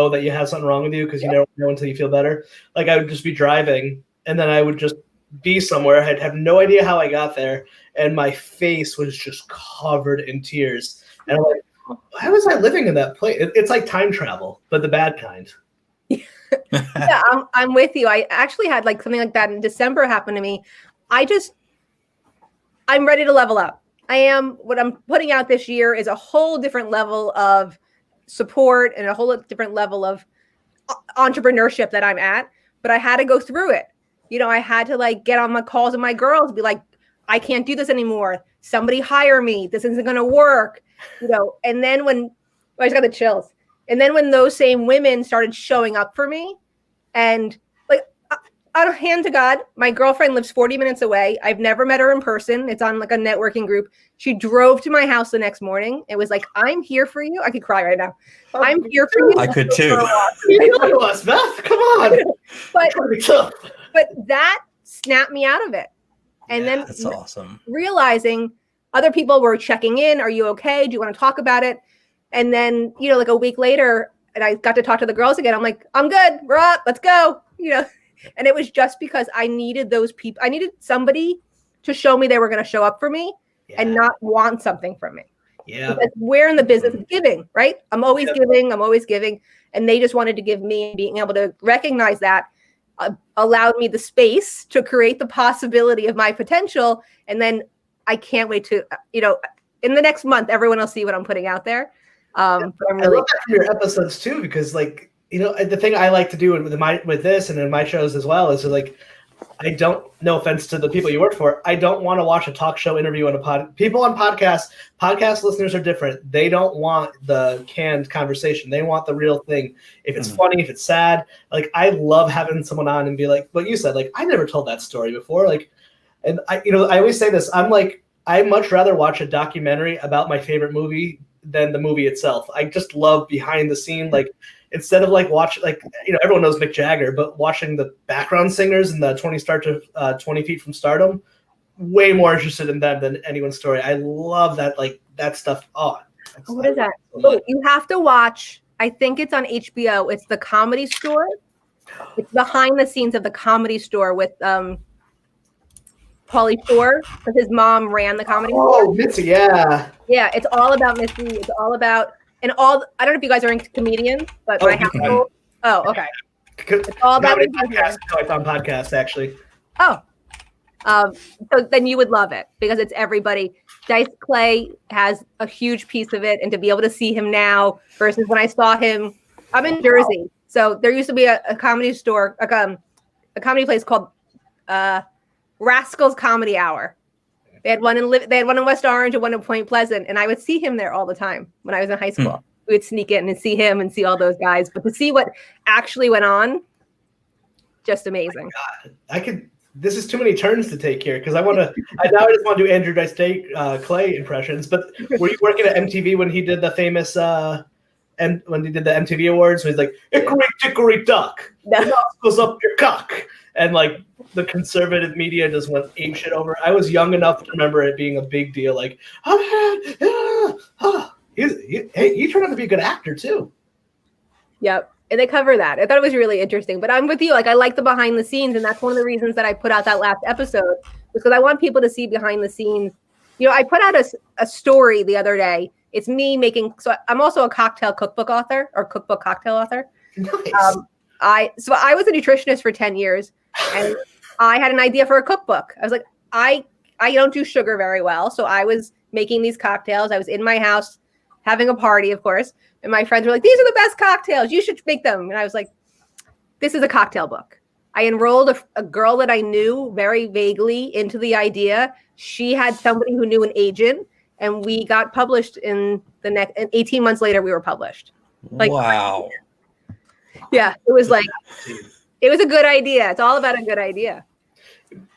that you have something wrong with you, because you never know until you feel better. Like I would just be driving, and then I would just be somewhere. I'd have no idea how I got there, and my face was just covered in tears. And I'm like, why was I living in that place? It's like time travel, but the bad kind. Yeah, I'm with you. I actually had like something like that in December happen to me. I'm ready to level up. What I'm putting out this year is a whole different level of support and a whole different level of entrepreneurship that I'm at, but I had to go through it. I had to like get on my calls with my girls, be like, I can't do this anymore. Somebody hire me. This isn't going to work. And then I just got the chills. And then when those same women started showing up for me, and hand to God, my girlfriend lives 40 minutes away. I've never met her in person. It's on like a networking group. She drove to my house the next morning. It was like, I'm here for you. I could cry right now. I'm here for you. I could too. You know us, Beth. Come on. But that snapped me out of it. And then That's awesome. Realizing other people were checking in. Are you okay? Do you want to talk about it? And then, like a week later, and I got to talk to the girls again. I'm like, I'm good. We're up. Let's go. And it was just because I needed those people. I needed somebody to show me they were going to show up for me and not want something from me. Yeah. Because we're in the business of giving, right? I'm always giving. And they just wanted to give me, and being able to recognize that allowed me the space to create the possibility of my potential. And then I can't wait to, in the next month, everyone will see what I'm putting out there. But I'm really I love that from your episodes too, because the thing I like to do with this and in my shows as well is I don't, no offense to the people you work for, I don't want to watch a talk show interview on people on podcast listeners are different. They don't want the canned conversation. They want the real thing. If it's funny, if it's sad, I love having someone on and be like, what you said, I never told that story before. And I always say this, I much rather watch a documentary about my favorite movie than the movie itself. I just love behind the scene, instead of watch everyone knows Mick Jagger, but watching the background singers in the 20 Feet from Stardom, way more interested in them than anyone's story. I love that that stuff. What is that? Oh, you have to watch. I think it's on HBO. It's The Comedy Store. It's behind the scenes of The Comedy Store with Pauly Shore, because his mom ran the Comedy Store. Oh, Mitzi, yeah. Yeah, it's all about Missy. It's all about I don't know if you guys are into comedians, but my household. Oh, okay. It's all about podcast. It's on podcast, actually. Oh, so then you would love it because it's everybody. Dice Clay has a huge piece of it, and to be able to see him now versus when I saw him, I'm in Jersey, so there used to be a comedy store, a comedy place called Rascals Comedy Hour. They had one in West Orange and one in Point Pleasant, and I would see him there all the time when I was in high school. We would sneak in and see him and see all those guys, but to see what actually went on, just amazing. Oh my God. This is too many turns to take here because I just want to do Andrew Dice Clay impressions. But were you working at MTV when he did the famous and when he did the MTV Awards? Where he's like, "Hickory dickory dock, goes up your cock," and the conservative media just went ape shit over. I was young enough to remember it being a big deal. He turned out to be a good actor too. Yep. And they cover that. I thought it was really interesting. But I'm with you. I like the behind the scenes. And that's one of the reasons that I put out that last episode, because I want people to see behind the scenes. I put out a story the other day. It's me making. So I'm also a cocktail cookbook author or cookbook cocktail author. Nice. I was a nutritionist for 10 years. And I had an idea for a cookbook. I was like, I don't do sugar very well. So I was making these cocktails. I was in my house having a party, of course. And my friends were like, these are the best cocktails. You should make them. And I was like, this is a cocktail book. I enrolled a girl that I knew very vaguely into the idea. She had somebody who knew an agent. And we got published in 18 months later, we were published. Wow. Yeah, it was it was a good idea. It's all about a good idea.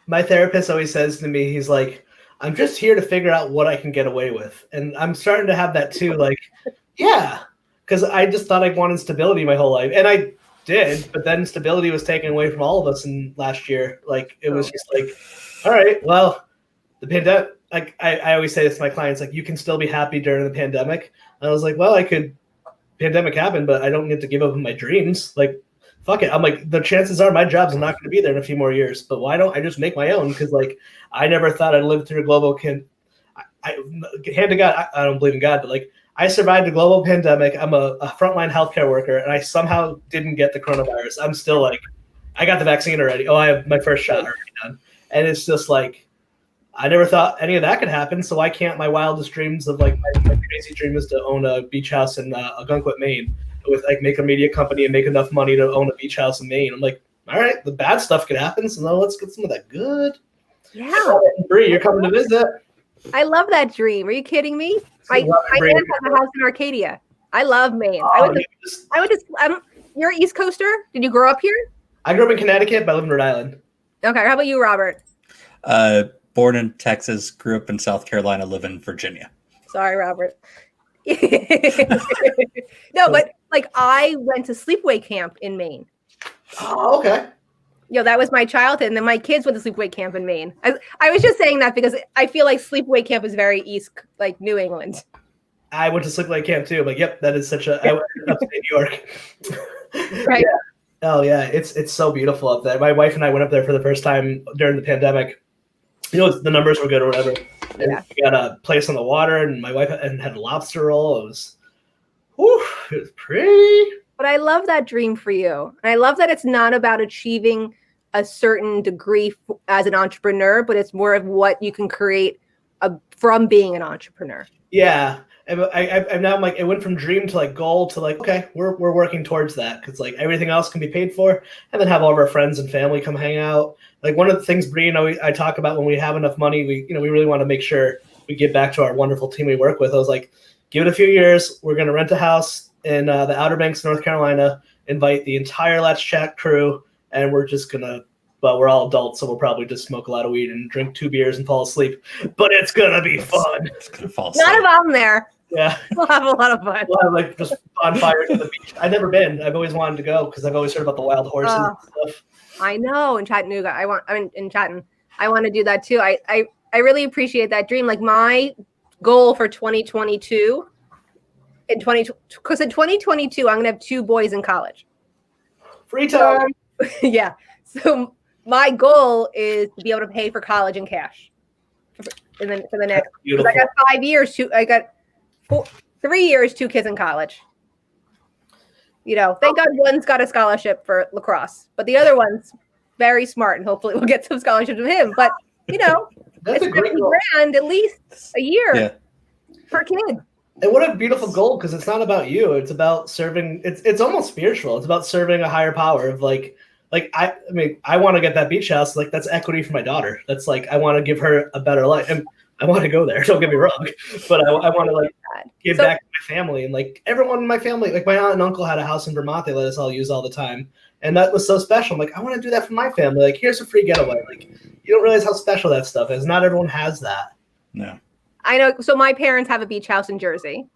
My therapist always says to me, he's like, I'm just here to figure out what I can get away with. And I'm starting to have that too. Yeah, because I just thought I wanted stability my whole life. And I did, but then stability was taken away from all of us in last year. It was just all right, well, the pandemic, I always say this to my clients, you can still be happy during the pandemic. And I was like, well, pandemic happened, but I don't get to give up my dreams. Fuck it. I'm the chances are my job's not going to be there in a few more years, but why don't I just make my own? Because I never thought I'd live through a global hand to God, I don't believe in God, but I survived a global pandemic. I'm a frontline healthcare worker, and I somehow didn't get the coronavirus. I'm still I got the vaccine already. Oh, I have my first shot already done. And it's just I never thought any of that could happen. So why can't my wildest dreams of my crazy dream is to own a beach house in Algonquin, Maine, with make a media company and make enough money to own a beach house in Maine. I'm all right, the bad stuff could happen. So now let's get some of that good. Yeah. Bree, you're coming to visit. I love that dream. Are you kidding me? My Love it, aunt Bree. has a house in Arcadia. I love Maine. Oh, you just- You're an East Coaster? Did you grow up here? I grew up in Connecticut, but I live in Rhode Island. Okay. How about you, Robert? Born in Texas, grew up in South Carolina, live in Virginia. Sorry, Robert. No, but like I went to sleepaway camp in Maine. Oh, okay. That was my childhood, and then my kids went to sleepaway camp in Maine. I was just saying that because I feel like sleepaway camp is very east, like New England. I went to sleepaway camp too, but yep, that is such a. I went to upstate New York. Right. Yeah. Oh yeah, it's so beautiful up there. My wife and I went up there for the first time during the pandemic. The numbers were good or whatever. And we got a place on the water, and my wife had a lobster roll. It was pretty. But I love that dream for you. And I love that it's not about achieving a certain degree as an entrepreneur, but it's more of what you can create from being an entrepreneur. Yeah. And I'm now like, it went from dream to like goal to like, okay, we're working towards that. Cause like everything else can be paid for, and then have all of our friends and family come hang out. Like one of the things Bree and I talk about when we have enough money, we really want to make sure we give back to our wonderful team we work with. I was like, give it a few years. We're going to rent a house in the Outer Banks, North Carolina, invite the entire Let's Chat crew. And we're just going to, well, we're all adults, so we'll probably just smoke a lot of weed and drink 2 beers and fall asleep. But it's going to be fun. It's going to fall asleep. Not if I'm there. Yeah. We'll have a lot of fun. We'll have like just bonfires at the beach. I've never been. I've always wanted to go because I've always heard about the wild horses and stuff. I know, in Chattanooga. In Chatton. I want to do that too. I really appreciate that dream. Like my goal for 2022, because in 2022, I'm going to have 2 boys in college. Free time. Yeah. So my goal is to be able to pay for college in cash. And then for the next, because I got 5 years, I got 3 years, 2 kids in college. Thank God one's got a scholarship for lacrosse, but the other one's very smart, and hopefully we'll get some scholarships from him. But That's it's a great $50,000 at least a year per kid. And what a beautiful goal, because it's not about you. It's about serving. It's almost spiritual. It's about serving a higher power of like I mean, I want to get that beach house. Like that's equity for my daughter. That's like, I want to give her a better life. And I want to go there. Don't get me wrong, but I want to like give back to my family, and like everyone in my family, like my aunt and uncle had a house in Vermont. They let us all use all the time. And that was so special. I'm like, I want to do that for my family. Like, here's a free getaway. Like, you don't realize how special that stuff is. Not everyone has that. No. I know. So my parents have a beach house in Jersey.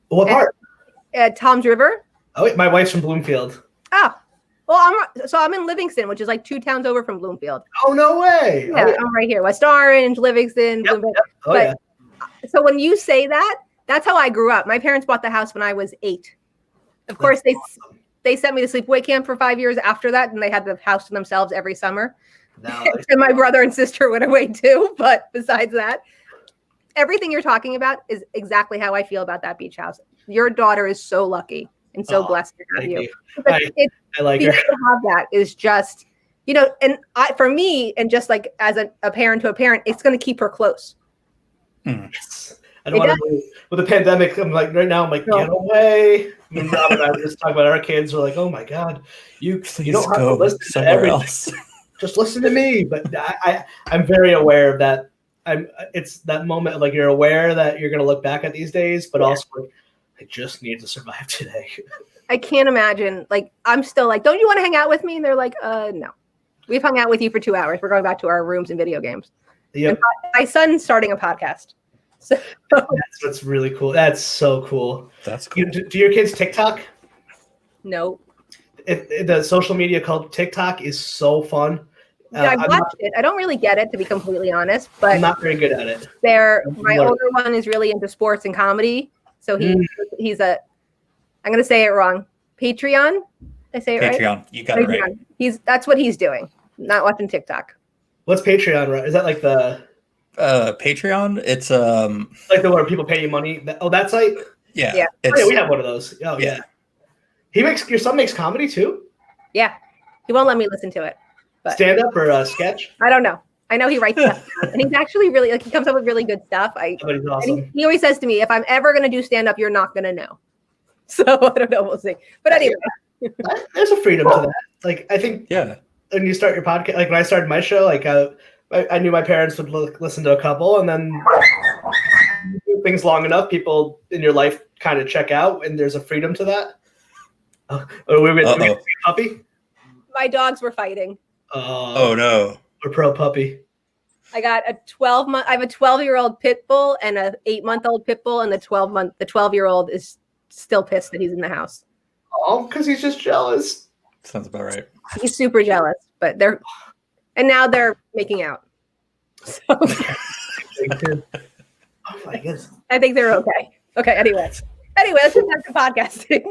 What part? At Tom's River. Oh, wait, my wife's from Bloomfield. Oh, well, I'm in Livingston, which is like 2 towns over from Bloomfield. Oh, no way. Yeah, I'm right here. West Orange, Livingston. Yep. Oh, but, yeah. So when you say that, that's how I grew up. My parents bought the house when I was 8. Of course, they sent me to sleepaway camp for 5 years after that, and they had the house to themselves every summer. No, And my brother and sister went away too. But besides that, everything you're talking about is exactly how I feel about that beach house. Your daughter is so lucky and so blessed to have you. I like her. To have that is just, and for me, and just like as a parent to a parent, it's going to keep her close. Yes. I don't want to. With the pandemic, I'm like right now. I'm like, get away. I mean, Rob and I were just talking about our kids. We're like, oh my god, you don't have to listen to everything. Else. Just listen to me. But I'm very aware of that. It's that moment of like you're aware that you're going to look back at these days, but also like, I just need to survive today. I can't imagine. Like I'm still like, don't you want to hang out with me? And they're like, no. We've hung out with you for 2 hours. We're going back to our rooms and video games. Yep. And my son's starting a podcast. So that's what's really cool. That's so cool. That's cool. Do your kids TikTok? No. The social media called TikTok is so fun. Yeah, I watched it. I don't really get it, to be completely honest, but I'm not very good at it. My older one is really into sports and comedy. So he's I'm going to say it wrong. Patreon? Did I say it right? Patreon. You got it right. That's what he's doing. Not watching TikTok. What's Patreon? Right? Is that like the Patreon? It's like the where people pay you money. That site? Yeah. We have one of those. Oh yeah. Your son makes comedy too? Yeah. He won't let me listen to it. But stand up or sketch? I don't know. I know he writes stuff down, and he's actually really he comes up with really good stuff. He's awesome. He always says to me, if I'm ever going to do stand up, you're not going to know. So I don't know. We'll see. But anyway, there's a freedom to that. Like I think when you start your podcast, like when I started my show, like I knew my parents would listen to a couple, and then you do things long enough, people in your life kind of check out, and there's a freedom to that. We get to see a puppy. My dogs were fighting. Oh no! We're pro puppy. I got a 12-month. I have a 12-year-old pit bull and a 8-month-old pit bull, and the 12-year-old is still pissed that he's in the house. Oh, because he's just jealous. Sounds about right. He's super jealous, but now they're making out. So Oh my goodness. I think they're okay. Okay. Anyway, let's get back to podcasting.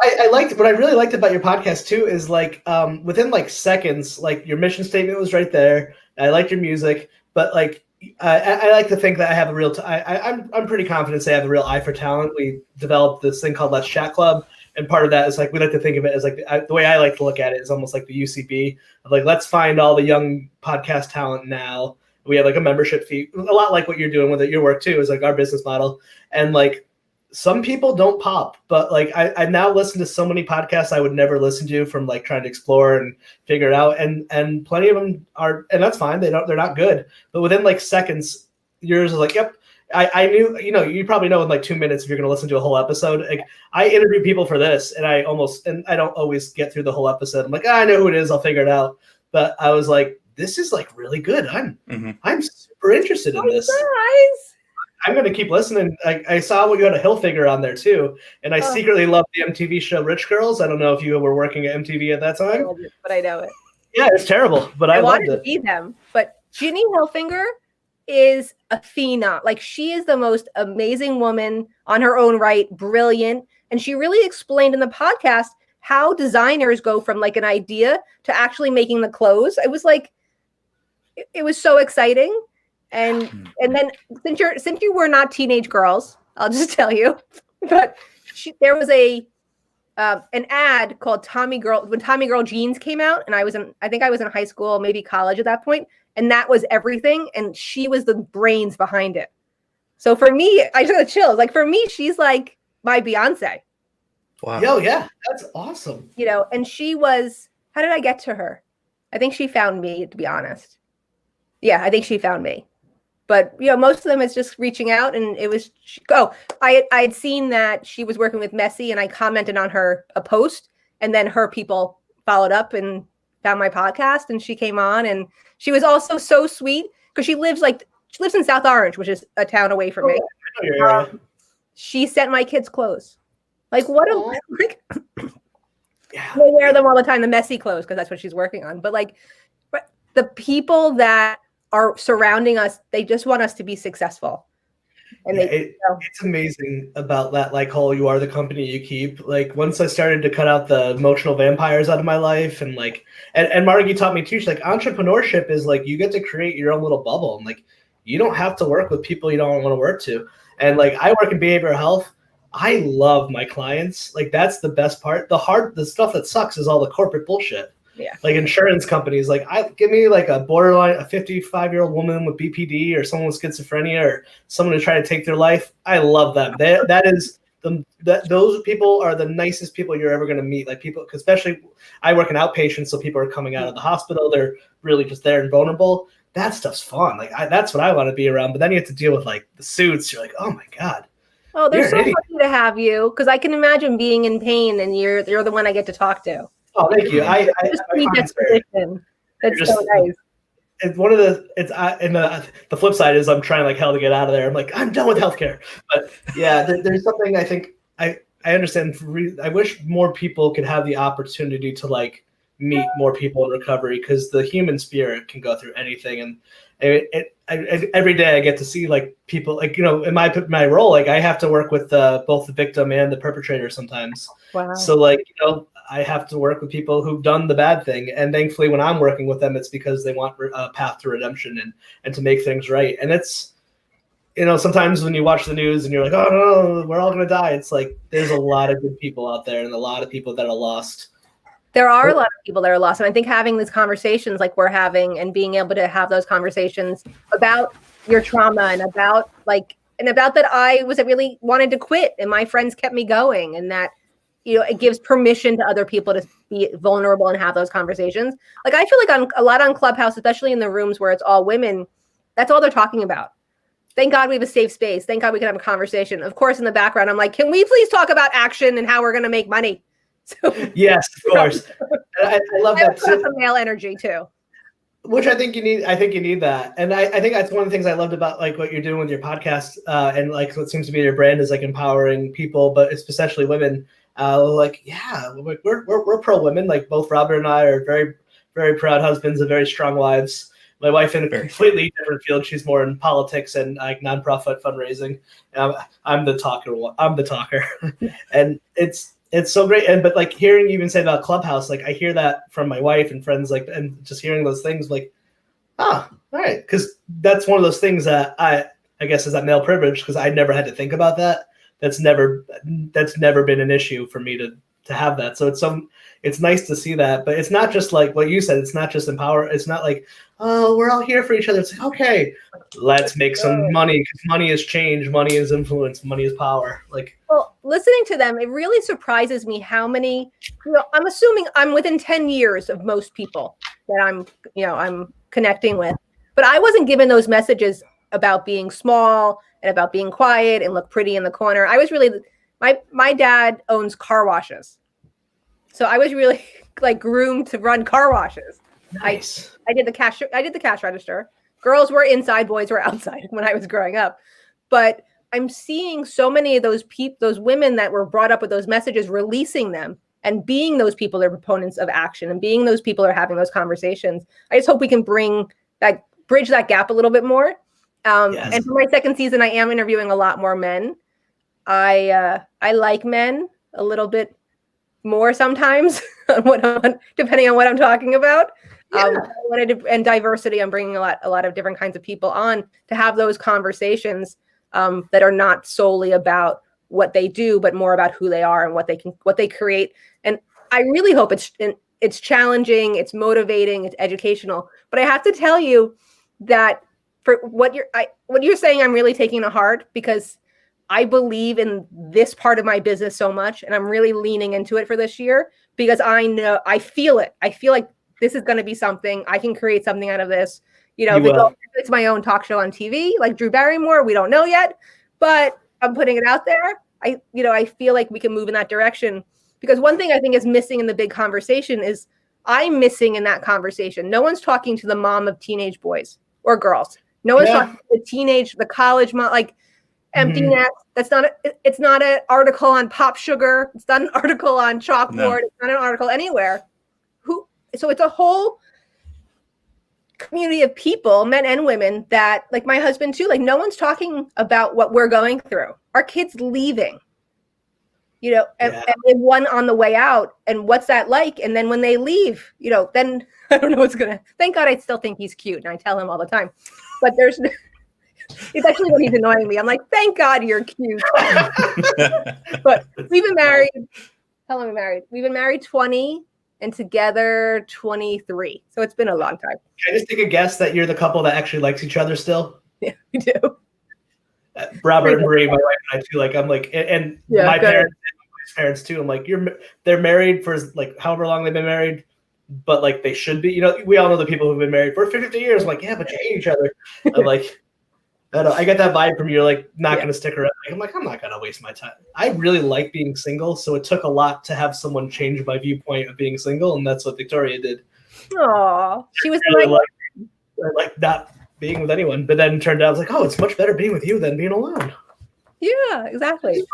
I liked what I really liked about your podcast too is like within like seconds, like your mission statement was right there. I liked your music, but like I like to think that I have a real. I'm pretty confident I have a real eye for talent. We developed this thing called Let's Chat Club, and part of that is like we like to think of it as like the way I like to look at it is almost like the UCB of like let's find all the young podcast talent now. We have like a membership fee, a lot like what you're doing with it. Your work too is like our business model, and like. Some people don't pop, but like I now listen to so many podcasts I would never listen to from like trying to explore and figure it out. And plenty of them are, and that's fine. They're not good, but within like seconds, yours is like, yep. I knew, you probably know in like 2 minutes if you're going to listen to a whole episode. Like I interview people for this and I don't always get through the whole episode. I'm like, I know who it is. I'll figure it out. But I was like, this is like really good. I'm super interested in this. Guys. I'm going to keep listening. I saw you had a Hilfiger on there too, and I secretly love the MTV show Rich Girls. I don't know if you were working at MTV at that time. But I know it. Yeah, it's terrible, but I wanted loved it. To be them. But Ginny Wolfinger is a phenom. Like she is the most amazing woman on her own right, brilliant. And she really explained in the podcast how designers go from like an idea to actually making the clothes. It was like, it was so exciting. And then since you were not teenage girls, I'll just tell you, but there was an ad called Tommy Girl when Tommy Girl jeans came out, and I think I was in high school, maybe college at that point, and that was everything, and she was the brains behind it. So for me, I just got chills. Like for me, she's like my Beyonce. Wow. Yo, yeah, that's awesome. And she was. How did I get to her? I think she found me, to be honest. Yeah, I think she found me. But, most of them is just reaching out, and it was, I had seen that she was working with Messi, and I commented on a post, and then her people followed up and found my podcast, and she came on, and she was also so sweet, because she lives in South Orange, which is a town away from me. She sent my kids clothes. Like, what yeah. They wear them all the time, the Messi clothes, because that's what she's working on. But, the people that are surrounding us, they just want us to be successful. And it's amazing about that, like whole you are the company you keep. Like once I started to cut out the emotional vampires out of my life, and like and Margie taught me too, she's like entrepreneurship is like you get to create your own little bubble, and like you don't have to work with people you don't want to work to. And like I work in behavioral health. I love my clients. Like that's the best part. The stuff that sucks is all the corporate bullshit. Yeah. Like insurance companies, like give me like a 55-year-old woman with BPD or someone with schizophrenia or someone who's trying to take their life. I love them. Those people are the nicest people you're ever going to meet. Like people, especially I work in outpatients, so people are coming out of the hospital. They're really just there and vulnerable. That stuff's fun. Like that's what I want to be around. But then you have to deal with like the suits. You're like, oh my God. Oh, they're so lucky to have you, because I can imagine being in pain and you're the one I get to talk to. Oh, thank you. I That's so nice. It's one of the flip side is I'm trying like hell to get out of there. I'm like, I'm done with healthcare. But yeah, there's something I think I understand. I wish more people could have the opportunity to like meet more people in recovery, because the human spirit can go through anything. And every day I get to see like people like, in my role, like I have to work with both the victim and the perpetrator sometimes. Wow. So like, I have to work with people who've done the bad thing. And thankfully when I'm working with them, it's because they want a path to redemption and to make things right. And it's, sometimes when you watch the news and you're like, oh no, we're all going to die. It's like, there's a lot of good people out there and a lot of people that are lost. There are a lot of people that are lost. And I think having these conversations like we're having and being able to have those conversations about your trauma and about that I really wanted to quit and my friends kept me going, and that it gives permission to other people to be vulnerable and have those conversations. Like I feel like a lot on Clubhouse, especially in the rooms where it's all women, that's all they're talking about. Thank God we have a safe space. Thank God we can have a conversation. Of course, in the background, I'm like, can we please talk about action and how we're going to make money? So, yes, of course. I love that too. Some male energy too. Which I think you need. I think you need that, and I think that's one of the things I loved about like what you're doing with your podcast, and like what seems to be your brand is like empowering people, but especially women. Like yeah, we're pro women. Like both Robert and I are very very proud husbands and very strong wives. My wife in a completely different field. She's more in politics and like nonprofit fundraising. I'm the talker. I'm the talker, and it's so great. And but like hearing you even say about Clubhouse, like I hear that from my wife and friends, like, and just hearing those things, like, all right, because that's one of those things that I guess is that male privilege, because I never had to think about that. That's never been an issue for me to have that. So it's nice to see that, but it's not just like what you said. It's not just empower. It's not like, oh, we're all here for each other. It's like, okay, let's make some money, because money is change, money is influence, money is power. Like, well, listening to them, it really surprises me how many, I'm assuming I'm within 10 years of most people that I'm connecting with, but I wasn't given those messages about being small and about being quiet and look pretty in the corner. I was really, my dad owns car washes. So I was really like groomed to run car washes. nice. I did the cash register. Girls were inside, boys were outside when I was growing up. But I'm seeing so many of those women that were brought up with those messages, releasing them and being those people that are proponents of action and being those people that are having those conversations. I just hope we can bridge that gap a little bit more. Yes. And for my second season, I am interviewing a lot more men. I like men a little bit more sometimes, depending on what I'm talking about. Yeah. And diversity. I'm bringing a lot of different kinds of people on to have those conversations that are not solely about what they do, but more about who they are and what they create. And I really hope it's challenging, it's motivating, it's educational. But I have to tell you that for what you're saying, I'm really taking to heart, because I believe in this part of my business so much, and I'm really leaning into it for this year, because I feel it. I feel like this is going to be something. I can create something out of this. It's my own talk show on TV, like Drew Barrymore. We don't know yet, but I'm putting it out there. I feel like we can move in that direction, because one thing I think is missing in the big conversation is I'm missing in that conversation. No one's talking to the mom of teenage boys or girls. No one's talking to the college mom, like empty nest. It's not an article on pop sugar. It's not an article on chalkboard. No. It's not an article anywhere. So it's a whole community of people, men and women, that, like my husband too, like no one's talking about what we're going through. Our kids leaving, and one on the way out, and what's that like? And then when they leave, then I don't know what's thank God I still think he's cute, and I tell him all the time, but it's actually when he's annoying me. I'm like, thank God you're cute. But we've been married. How long have we been married? We've been married 20 and together 23. So it's been a long time. Can I just take a guess that you're the couple that actually likes each other still? Yeah, we do. Robert and Marie, my wife and I too. Like I'm like, and my parents, and my parents too. I'm like, they're married for like however long they've been married, but like they should be. We all know the people who've been married for 50 years. I'm like, yeah, but you hate each other. I'm like, I get that vibe from you. You're like not going to stick around. I'm like, I'm not going to waste my time. I really like being single, so it took a lot to have someone change my viewpoint of being single, and that's what Victoria did. Aww, she was really like not being with anyone, but then it turned out I was like, oh, it's much better being with you than being alone. Yeah, exactly.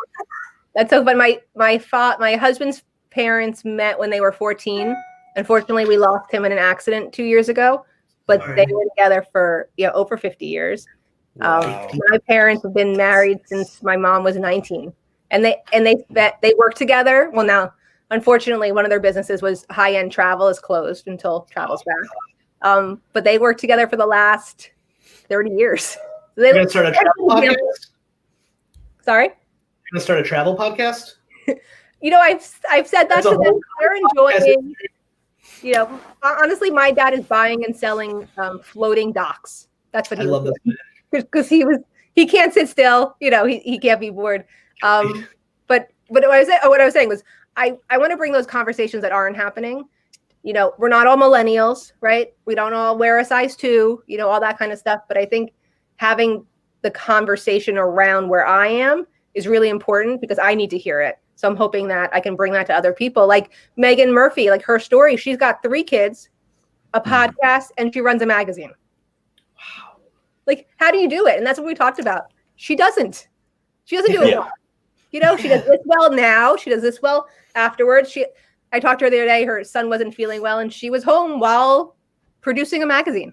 That's so fun. My husband's parents met when they were 14. Unfortunately, we lost him in an accident 2 years ago, but they were together for over 50 years. Wow. My parents have been married since my mom was 19, and they worked together. Well, now, unfortunately, one of their businesses was high-end travel is closed until travel's back. But they worked together for the last 30 years. You're gonna start a travel podcast? Sorry? You're gonna start a travel podcast? I've said that to them. They're enjoying. Honestly, my dad is buying and selling floating docks. That's what he loves. Because he can't sit still. He can't be bored. But what I was saying was, I want to bring those conversations that aren't happening. You know, we're not all millennials, right? We don't all wear a size 2, you know, all that kind of stuff. But I think having the conversation around where I am is really important because I need to hear it. So I'm hoping that I can bring that to other people. Like Megan Murphy, like her story, she's got 3 kids, a podcast, and she runs a magazine. Wow. Like, how do you do it? And that's what we talked about. She doesn't do it well. You know, she does this well now. She does this well afterwards. I talked to her the other day. Her son wasn't feeling well, and she was home while producing a magazine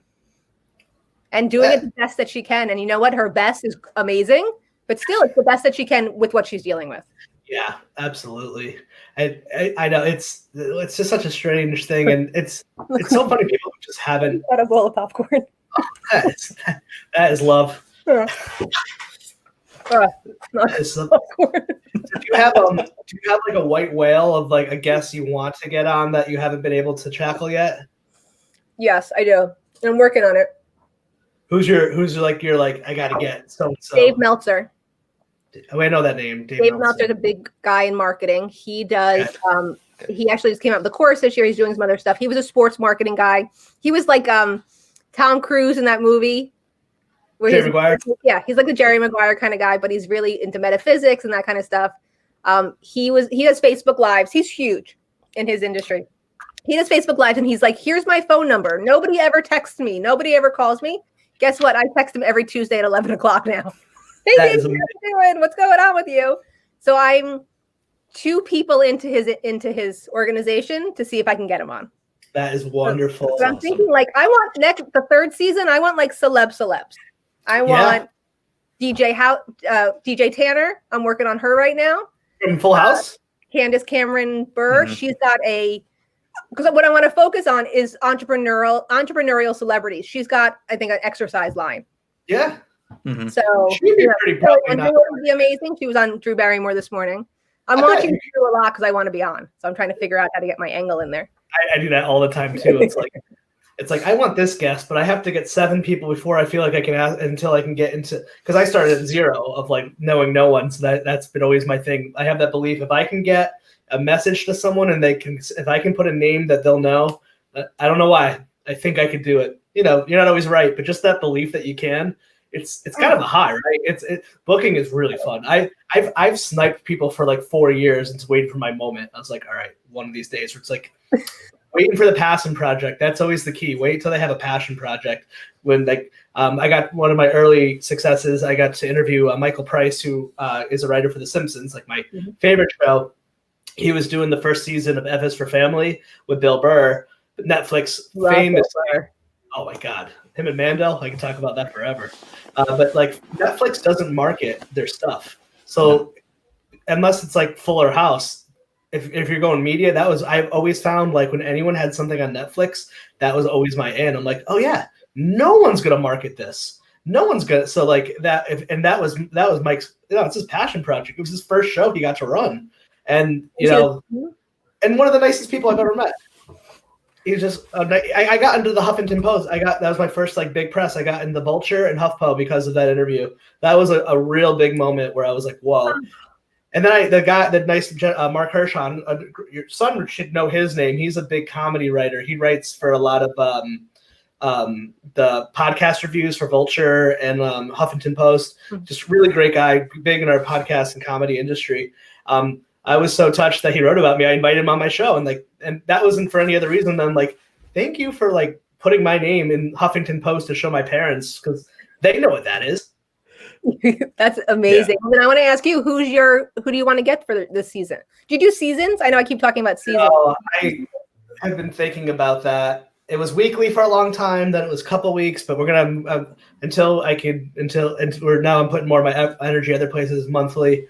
and doing it the best that she can. And you know what? Her best is amazing, but still, it's the best that she can with what she's dealing with. Yeah, absolutely. I know it's just such a strange thing, and it's so funny. People just haven't got a bowl of popcorn. That is love. Do you have like a white whale of like a guest you want to get on that you haven't been able to tackle yet? Yes, I do. I'm working on it. Who's you're like I gotta get so Dave Meltzer. Oh, I know that name. Dave Meltzer's a big guy in marketing. He does. He actually just came out with the course this year. He's doing some other stuff. He was a sports marketing guy. He was like Tom Cruise in that movie. Jerry Maguire. Yeah, he's like the Jerry Maguire kind of guy, but he's really into metaphysics and that kind of stuff. He does Facebook Lives. He's huge in his industry. He does Facebook Lives, and he's like, "Here's my phone number. Nobody ever texts me. Nobody ever calls me. Guess what? I text him every Tuesday at 11 o'clock now. Hey, Dave, how you doing? What's going on with you?" So I'm 2 people into his organization to see if I can get him on. That is wonderful. So I'm thinking, like, I want the 3rd season. I want like celebs. I want DJ Tanner. I'm working on her right now. From Full House? Candace Cameron Burr. Mm-hmm. She's got because what I want to focus on is entrepreneurial celebrities. She's got, I think, an exercise line. Yeah. Mm-hmm. So she'd be pretty proud. Would be amazing. She was on Drew Barrymore this morning. I'm watching Drew a lot because I want to be on. So I'm trying to figure out how to get my angle in there. I do that all the time too. It's like I want this guest, but I have to get 7 people before I feel like I can ask until I can get into, because I started at 0 of like knowing no one. So that's been always my thing. I have that belief if I can get a message to someone and if I can put a name that they'll know, I don't know why. I think I could do it. You know, you're not always right, but just that belief that you can. It's kind of a high, right? Booking is really fun. I've sniped people for like 4 years and just waiting for my moment. I was like, all right, one of these days where it's like waiting for the passion project. That's always the key. Wait till they have a passion project. When I got one of my early successes, I got to interview Michael Price, who is a writer for The Simpsons, like my favorite show. He was doing the 1st season of F is for Family with Bill Burr, Netflix famous. Oh my God. Him and Mandel, I can talk about that forever. But like Netflix doesn't market their stuff. So unless it's like Fuller House, if you're going media, I've always found like when anyone had something on Netflix, that was always my end. I'm like, oh yeah, no one's going to market this. No one's going to. So like that, that was Mike's, it's his passion project. It was his first show he got to run. And, and one of the nicest people I've ever met. He's just. I got into the Huffington Post. That was my first like big press. I got into the Vulture and HuffPo because of that interview. That was a real big moment where I was like, "Whoa!" And then Mark Hershon, your son should know his name. He's a big comedy writer. He writes for a lot of the podcast reviews for Vulture and Huffington Post. Just really great guy, big in our podcast and comedy industry. I was so touched that he wrote about me. I invited him on my show, and that wasn't for any other reason than like, thank you for like putting my name in Huffington Post to show my parents because they know what that is. That's amazing. Yeah. And I want to ask you, who do you want to get for this season? Do you do seasons? I know I keep talking about seasons. I've been thinking about that. It was weekly for a long time. Then it was a couple weeks, but we're gonna until I'm putting more of my energy other places monthly.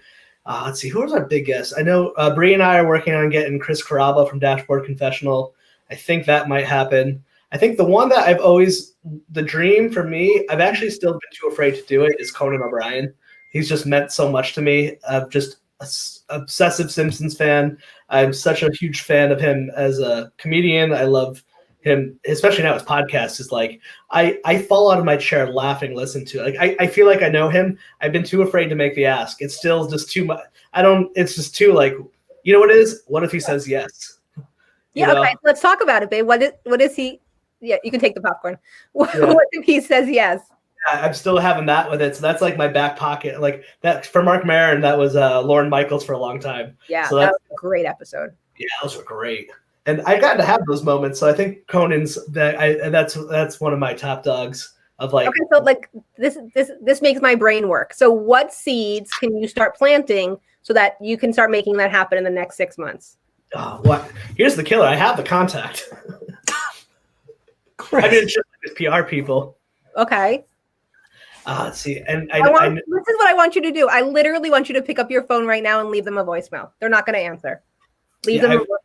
Let's see, who was our big guest? I know Bree and I are working on getting Chris Carrabba from Dashboard Confessional. I think that might happen. I think the one that the dream for me, I've actually still been too afraid to do it, is Conan O'Brien. He's just meant so much to me. I'm just an obsessive Simpsons fan. I'm such a huge fan of him as a comedian. I love him, especially now his podcast is like, I fall out of my chair laughing, listen to it. Like, I feel like I know him. I've been too afraid to make the ask. It's still just too much. It's just too like, You know what it is? What if he says yes? Yeah, okay, let's talk about it, babe. What is he? Yeah, you can take the popcorn. What if he says yes? Yeah, I'm still having that with it. So that's like my back pocket. Like that for Mark Maron, that was Lauren Michaels for a long time. Yeah, so that was a great episode. Yeah, those were great. And I got to have those moments. So I think Conan's that's one of my top dogs of like. Okay, so like this makes my brain work. So what seeds can you start planting so that you can start making that happen in the next 6 months? Oh, what? Here's the killer. I have the contact. I mean, just like PR people. Okay. Let's see. And this is what I want you to do. I literally want you to pick up your phone right now and leave them a voicemail. They're not going to answer. Leave them a voicemail.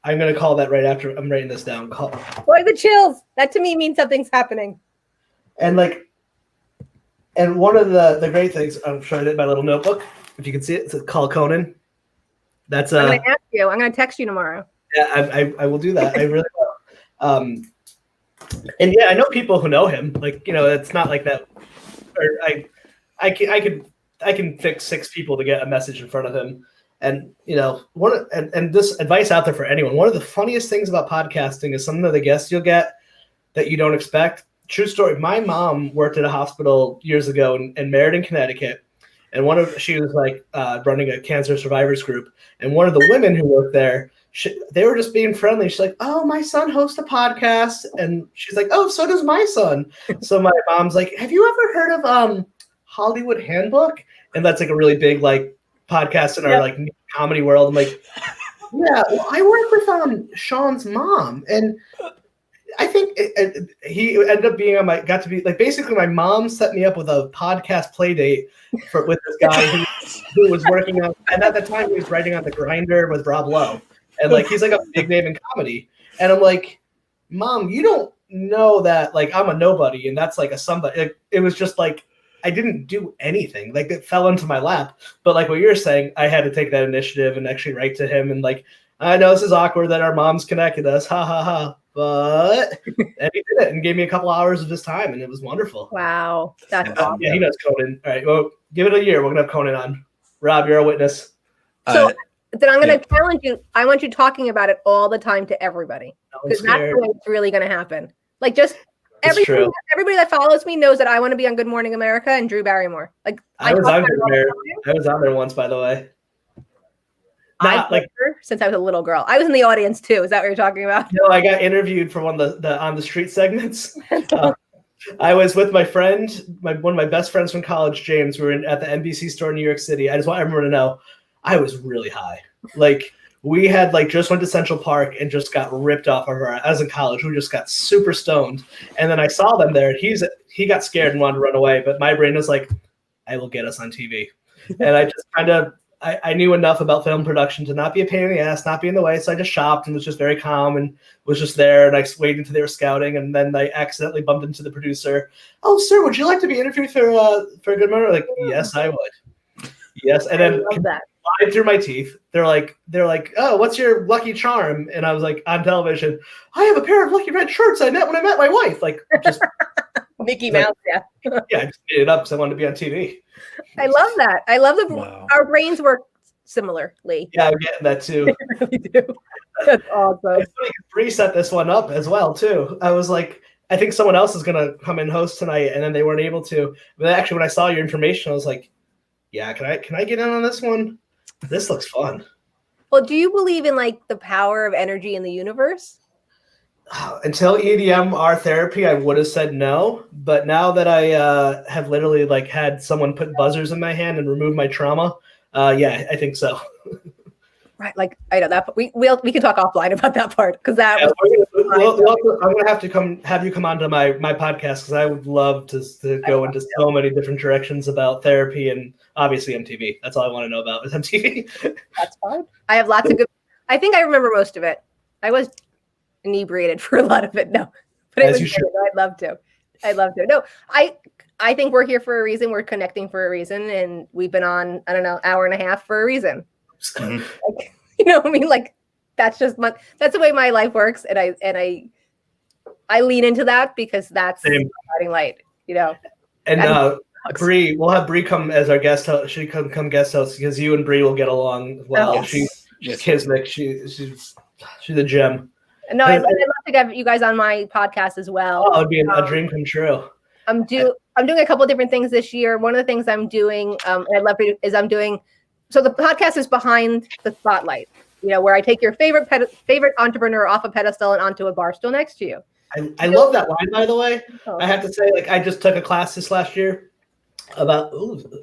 I'm going to call that right after I'm writing this down. Boy, the chills. That to me means something's happening. And one of the great things, I'm showing it in my little notebook. If you can see it, it's called Conan. That's I'm going to ask you. I'm going to text you tomorrow. Yeah, I will do that. I really will. And yeah, I know people who know him. Like, it's not like that. Or I can fix 6 people to get a message in front of him. And and this advice out there for anyone. One of the funniest things about podcasting is some of the guests you'll get that you don't expect. True story. My mom worked at a hospital years ago in Meriden, Connecticut, and she was like running a cancer survivors group. And one of the women who worked there, they were just being friendly. She's like, "Oh, my son hosts a podcast," and she's like, "Oh, so does my son." So my mom's like, "Have you ever heard of Hollywood Handbook?" And that's like a really big like podcast in our like comedy world. I'm like, "Yeah, well, I work with Sean's mom, and I think he ended up being basically my mom set me up with a podcast play date with this guy who was working on, and at the time he was writing on The Grinder with Rob Lowe. And like he's like a big name in comedy, and I'm like, Mom, you don't know that like I'm a nobody, and that's like a somebody. It was just like I didn't do anything. Like it fell into my lap. But like what you're saying, I had to take that initiative and actually write to him. And like I know this is awkward that our moms connected us, ha ha ha. But and he did it and gave me a couple hours of his time, and it was wonderful. Wow, that's awesome. Yeah, he knows Conan. All right, well, give it a year. We're gonna have Conan on. Rob, you're a witness. So. Then I'm going to challenge you. I want you talking about it all the time to everybody, because that's the way it's really going to happen. Like just everybody that follows me knows that I want to be on Good Morning America and Drew Barrymore. Like I was on there once, by the way. Since I was a little girl. I was in the audience too. Is that what you're talking about? No, I got interviewed for one of the on the street segments. I was with my friend, one of my best friends from college, James. We were at the NBC store in New York City. I just want everyone to know I was really high. Like we had just went to Central Park and just got ripped off of her. I was in college. We just got super stoned. And then I saw them there. He got scared and wanted to run away. But my brain was like, I will get us on TV. And I just I knew enough about film production to not be a pain in the ass, not be in the way. So I just shopped and was just very calm and was just there. And I waited until they were scouting. And then I accidentally bumped into the producer. "Oh, sir, would you like to be interviewed for a Good Morning?" Like, yes, I would. Yes. And then lied through my teeth. They're like, "Oh, what's your lucky charm?" And I was like, on television, "I have a pair of lucky red shirts I met when I met my wife." Like just Mickey Mouse, yeah. Yeah, I just made it up because I wanted to be on TV. I love that. I love our brains work similarly. Yeah, I'm getting that too. They really do. That's awesome. Bree set this one up as well too. I was like, I think someone else is gonna come and host tonight, and then they weren't able to. But actually, when I saw your information, I was like, yeah, can I get in on this one? This looks fun. Well, do you believe in the power of energy in the universe? Until EDMR therapy, I would have said no. But now that I have literally had someone put buzzers in my hand and remove my trauma, yeah, I think so. Right, I know that we can talk offline about that part because that. Yeah, I'm gonna have to have you come onto my podcast because I would love to go into so many different directions about therapy and obviously MTV. That's all I want to know about is MTV. That's fine. I have lots of good. I think I remember most of it. I was inebriated for a lot of it. No, but it was good. I'd love to. No, I think we're here for a reason. We're connecting for a reason, and we've been on hour and a half for a reason. Mm-hmm. You know what I mean? That's just that's the way my life works, and I lean into that because that's guiding light. And Bree, we'll have Bree come as our guest host. She come guest host because you and Bree will get along well. Oh, Yes, Kismic. She's a gem. No, I'd love to get you guys on my podcast as well. Oh, it'd be a dream come true. I'm doing a couple of different things this year. One of the things I'm doing, and I'd love to, is I'm doing. So the podcast is Behind the Spotlight. Where I take your favorite entrepreneur off a pedestal and onto a bar stool next to you. I love that line, by the way. I have to say, I just took a class this last year about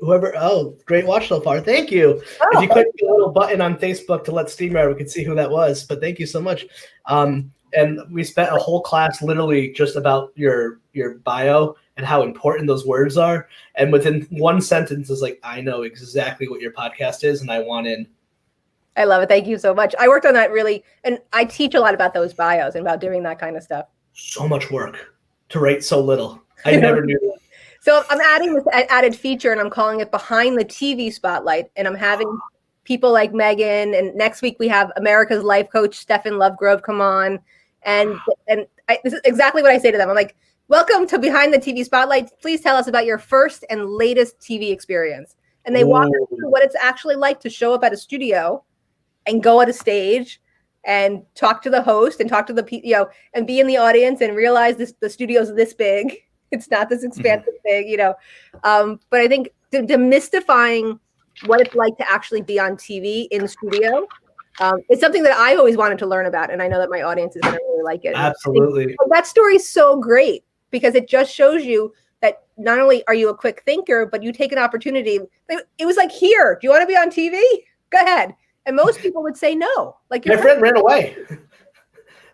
whoever. Oh, great watch so far. Thank you. If you click the little button on Facebook to let Steam ride, we could see who that was. But thank you so much. And we spent a whole class literally just about your bio and how important those words are. And within one sentence, it's like, I know exactly what your podcast is, and I want in. I love it. Thank you so much. I worked on that really, and I teach a lot about those bios and about doing that kind of stuff. So much work to write so little. I never knew that. So I'm adding this added feature, and I'm calling it Behind the TV Spotlight. And I'm having people like Megan, and next week we have America's life coach, Stefan Lovegrove, come on. And this is exactly what I say to them. I'm like, welcome to Behind the TV Spotlight. Please tell us about your first and latest TV experience. And they walk us through what it's actually like to show up at a studio and go at a stage and talk to the host and talk to the and be in the audience and realize the studio's this big. It's not this expansive big, But I think demystifying what it's like to actually be on TV in studio is something that I always wanted to learn about, and I know that my audience is going to really like it. Absolutely. That story is so great because it just shows you that not only are you a quick thinker, but you take an opportunity. It was like, here, do you want to be on TV? Go ahead. And most people would say no. Like my friend ran away.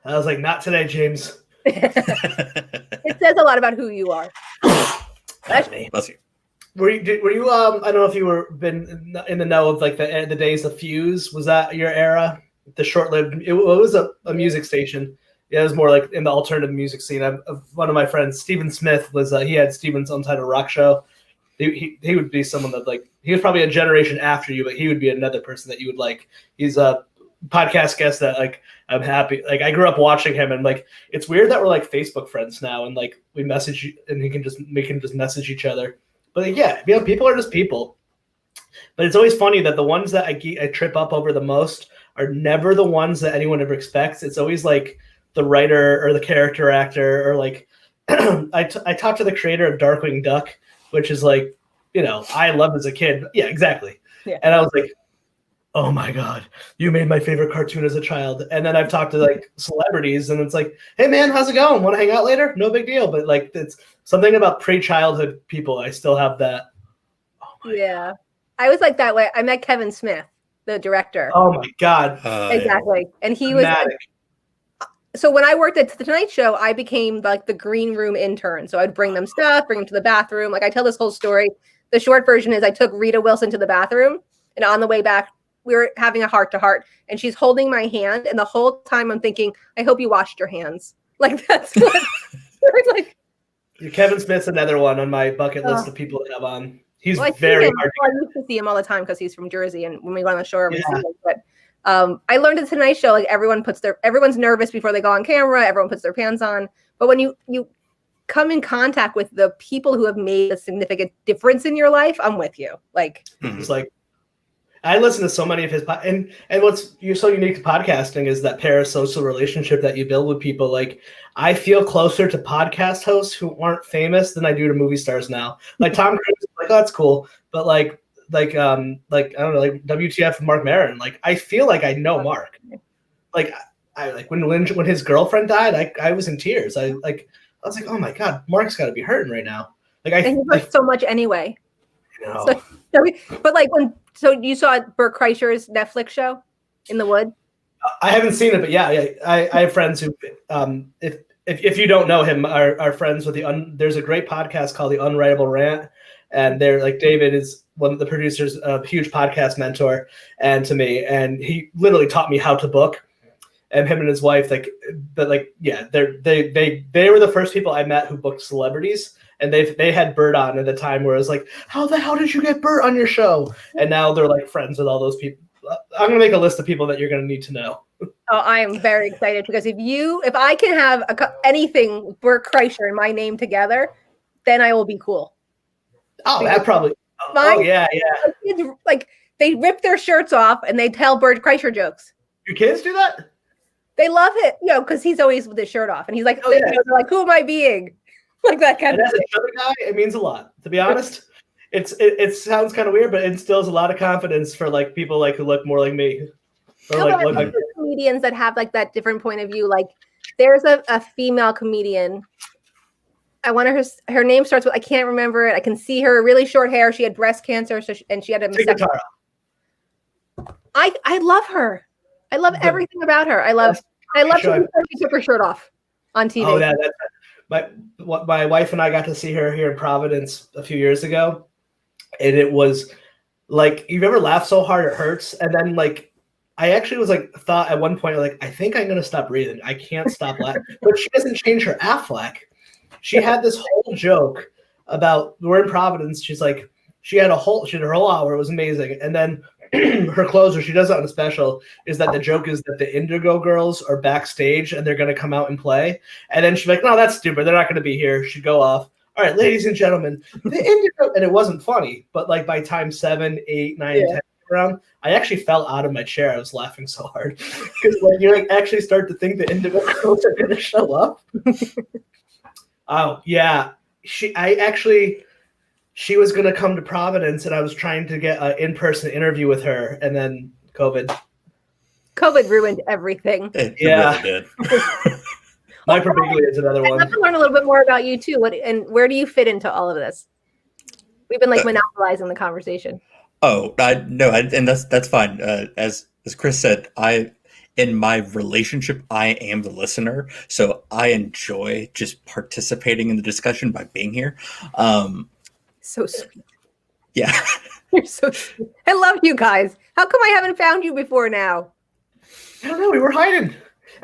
I was like, not today, James. It says a lot about who you are. That's me. Bless you. Were you? I don't know if you were been in the know of the days of Fuse. Was that your era? The short-lived. It was a music station. Yeah, it was more like in the alternative music scene. One of my friends, Stephen Smith, was. He had Stephen's Untitled Rock show. He would be someone that he was probably a generation after you, but he would be another person that you would like. He's a podcast guest that I'm happy. I grew up watching him, and it's weird that we're Facebook friends now, and we message you, and we can just message each other. But people are just people. But it's always funny that the ones that I trip up over the most are never the ones that anyone ever expects. It's always the writer or the character actor or I talked to the creator of Darkwing Duck, which is I loved as a kid. Yeah, exactly. Yeah. And I was like, oh my God, you made my favorite cartoon as a child. And then I've talked to celebrities, and it's like, hey man, how's it going? Want to hang out later? No big deal. But it's something about pre-childhood people. I still have that. Oh my God. I was like that way. I met Kevin Smith, the director. Oh my God. Exactly. And he was so when I worked at The Tonight Show, I became the green room intern. So I'd bring them stuff, bring them to the bathroom. I tell this whole story. The short version is I took Rita Wilson to the bathroom, and on the way back, we were having a heart-to-heart, and she's holding my hand, and the whole time I'm thinking, I hope you washed your hands. That's what Kevin Smith's another one on my bucket list of people to have on. He's very hard. I used to see him all the time because he's from Jersey, and when we go on the shore, we see him. But I learned at The Tonight Show, everyone's nervous before they go on camera. Everyone puts their pants on. But when you come in contact with the people who have made a significant difference in your life, I'm with you. It's I listen to so many of his and what's so unique to podcasting is that parasocial relationship that you build with people. I feel closer to podcast hosts who aren't famous than I do to movie stars now. Tom Cruise, oh, that's cool, but I don't know, WTF Mark Maron. I feel like I know Mark. When his girlfriend died, I was in tears. I was like, oh my God, Mark's got to be hurting right now. And he hurts so much anyway. No. So you saw Bert Kreischer's Netflix show, In the Wood? I haven't seen it, but I have friends who, if you don't know him, are friends with there's a great podcast called The Unwritable Rant, and they're David is one of the producers, a huge podcast mentor, and to me, and he literally taught me how to book, and him and his wife, they were the first people I met who booked celebrities. And they had Bert on at the time where it was how the hell did you get Bert on your show? And now they're friends with all those people. I'm going to make a list of people that you're going to need to know. Oh, I am very excited because if I can have anything Bert Kreischer and my name together, then I will be cool. Oh, that probably. Yeah. they rip their shirts off and they tell Bert Kreischer jokes. Your kids do that? They love it, because he's always with his shirt off, and he's like, Oh, yeah. they're like, who am I being? Like that kind And of as a thing. Southern guy, it means a lot. To be honest, it sounds kind of weird, but it instills a lot of confidence for like people like who look more like me. Or No, like, but I look love like the comedians that have like that different point of view. Like there's a female comedian. I want her name starts with, I can't remember it. I can see her, really short hair. She had breast cancer, and she had a mastectomy. I love her. I love everything about her. I love she took her shirt off on TV. Oh yeah, my wife and I got to see her here in Providence a few years ago, and it was like, you've ever laughed so hard it hurts, and then like I actually was like thought at one point like, I think I'm gonna stop breathing. I can't stop laughing, but she doesn't change her Affleck. She had this whole joke about, we're in Providence. She's like, she had her whole hour. It was amazing, and then her closer, she does that on a special, is that the joke is that the Indigo Girls are backstage and they're going to come out and play. And then she's like, no, that's stupid. They're not going to be here. She'd go off. All right, ladies and gentlemen, the Indigo, and it wasn't funny, but like by time 7, 8, 9, and 10 around, I actually fell out of my chair. I was laughing so hard because like you like actually start to think the Indigo Girls are going to show up. Oh yeah, she was going to come to Providence, and I was trying to get an in-person interview with her, and then COVID ruined everything. It Yeah. really did. Microbiglia is another I'd one. love to learn a little bit more about you too. And where do you fit into all of this? We've been like monopolizing the conversation. Oh, and that's fine. As Chris said, in my relationship, I am the listener, so I enjoy just participating in the discussion by being here. So sweet. Yeah. You're so sweet. I love you guys. How come I haven't found you before now? I don't know. We were hiding.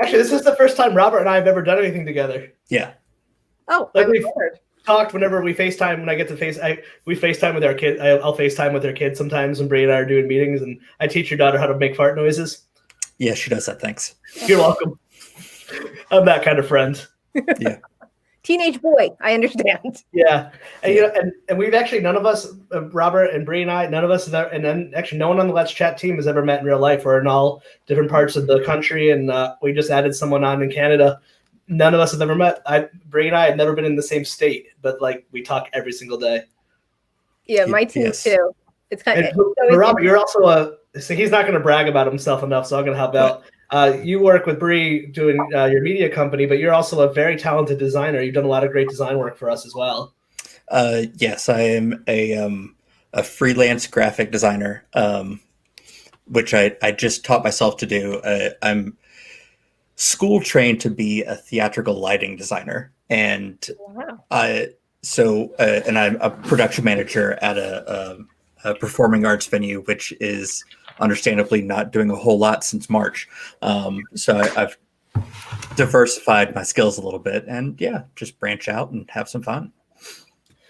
Actually, this is the first time Robert and I have ever done anything together. Yeah. Oh, Like I'm we've honored. talked whenever we FaceTime. When I get to we FaceTime with our kid. I'll FaceTime with their kids sometimes when Bree and I are doing meetings, and I teach your daughter how to make fart noises. Yeah, she does that. Thanks. You're welcome. I'm that kind of friend. Yeah. Teenage boy, I understand. Yeah, and and we've actually, none of us, Robert and Bree and I, none of us have ever, and then actually no one on the Let's Chat team has ever met in real life. We're in all different parts of the country, and we just added someone on in Canada. None of us have ever met. Bree and I have never been in the same state, but like we talk every single day. Yeah, my team Yes. too. It's kind of. But Robert, you're also so he's not going to brag about himself enough, so I'm going to help out. You work with Bree doing your media company, but you're also a very talented designer. You've done a lot of great design work for us as well. Yes, I am a freelance graphic designer, which I just taught myself to do. I'm school trained to be a theatrical lighting designer, and Wow. and I'm a production manager at a performing arts venue, which is understandably not doing a whole lot since March. So I've diversified my skills a little bit, and yeah, just branch out and have some fun.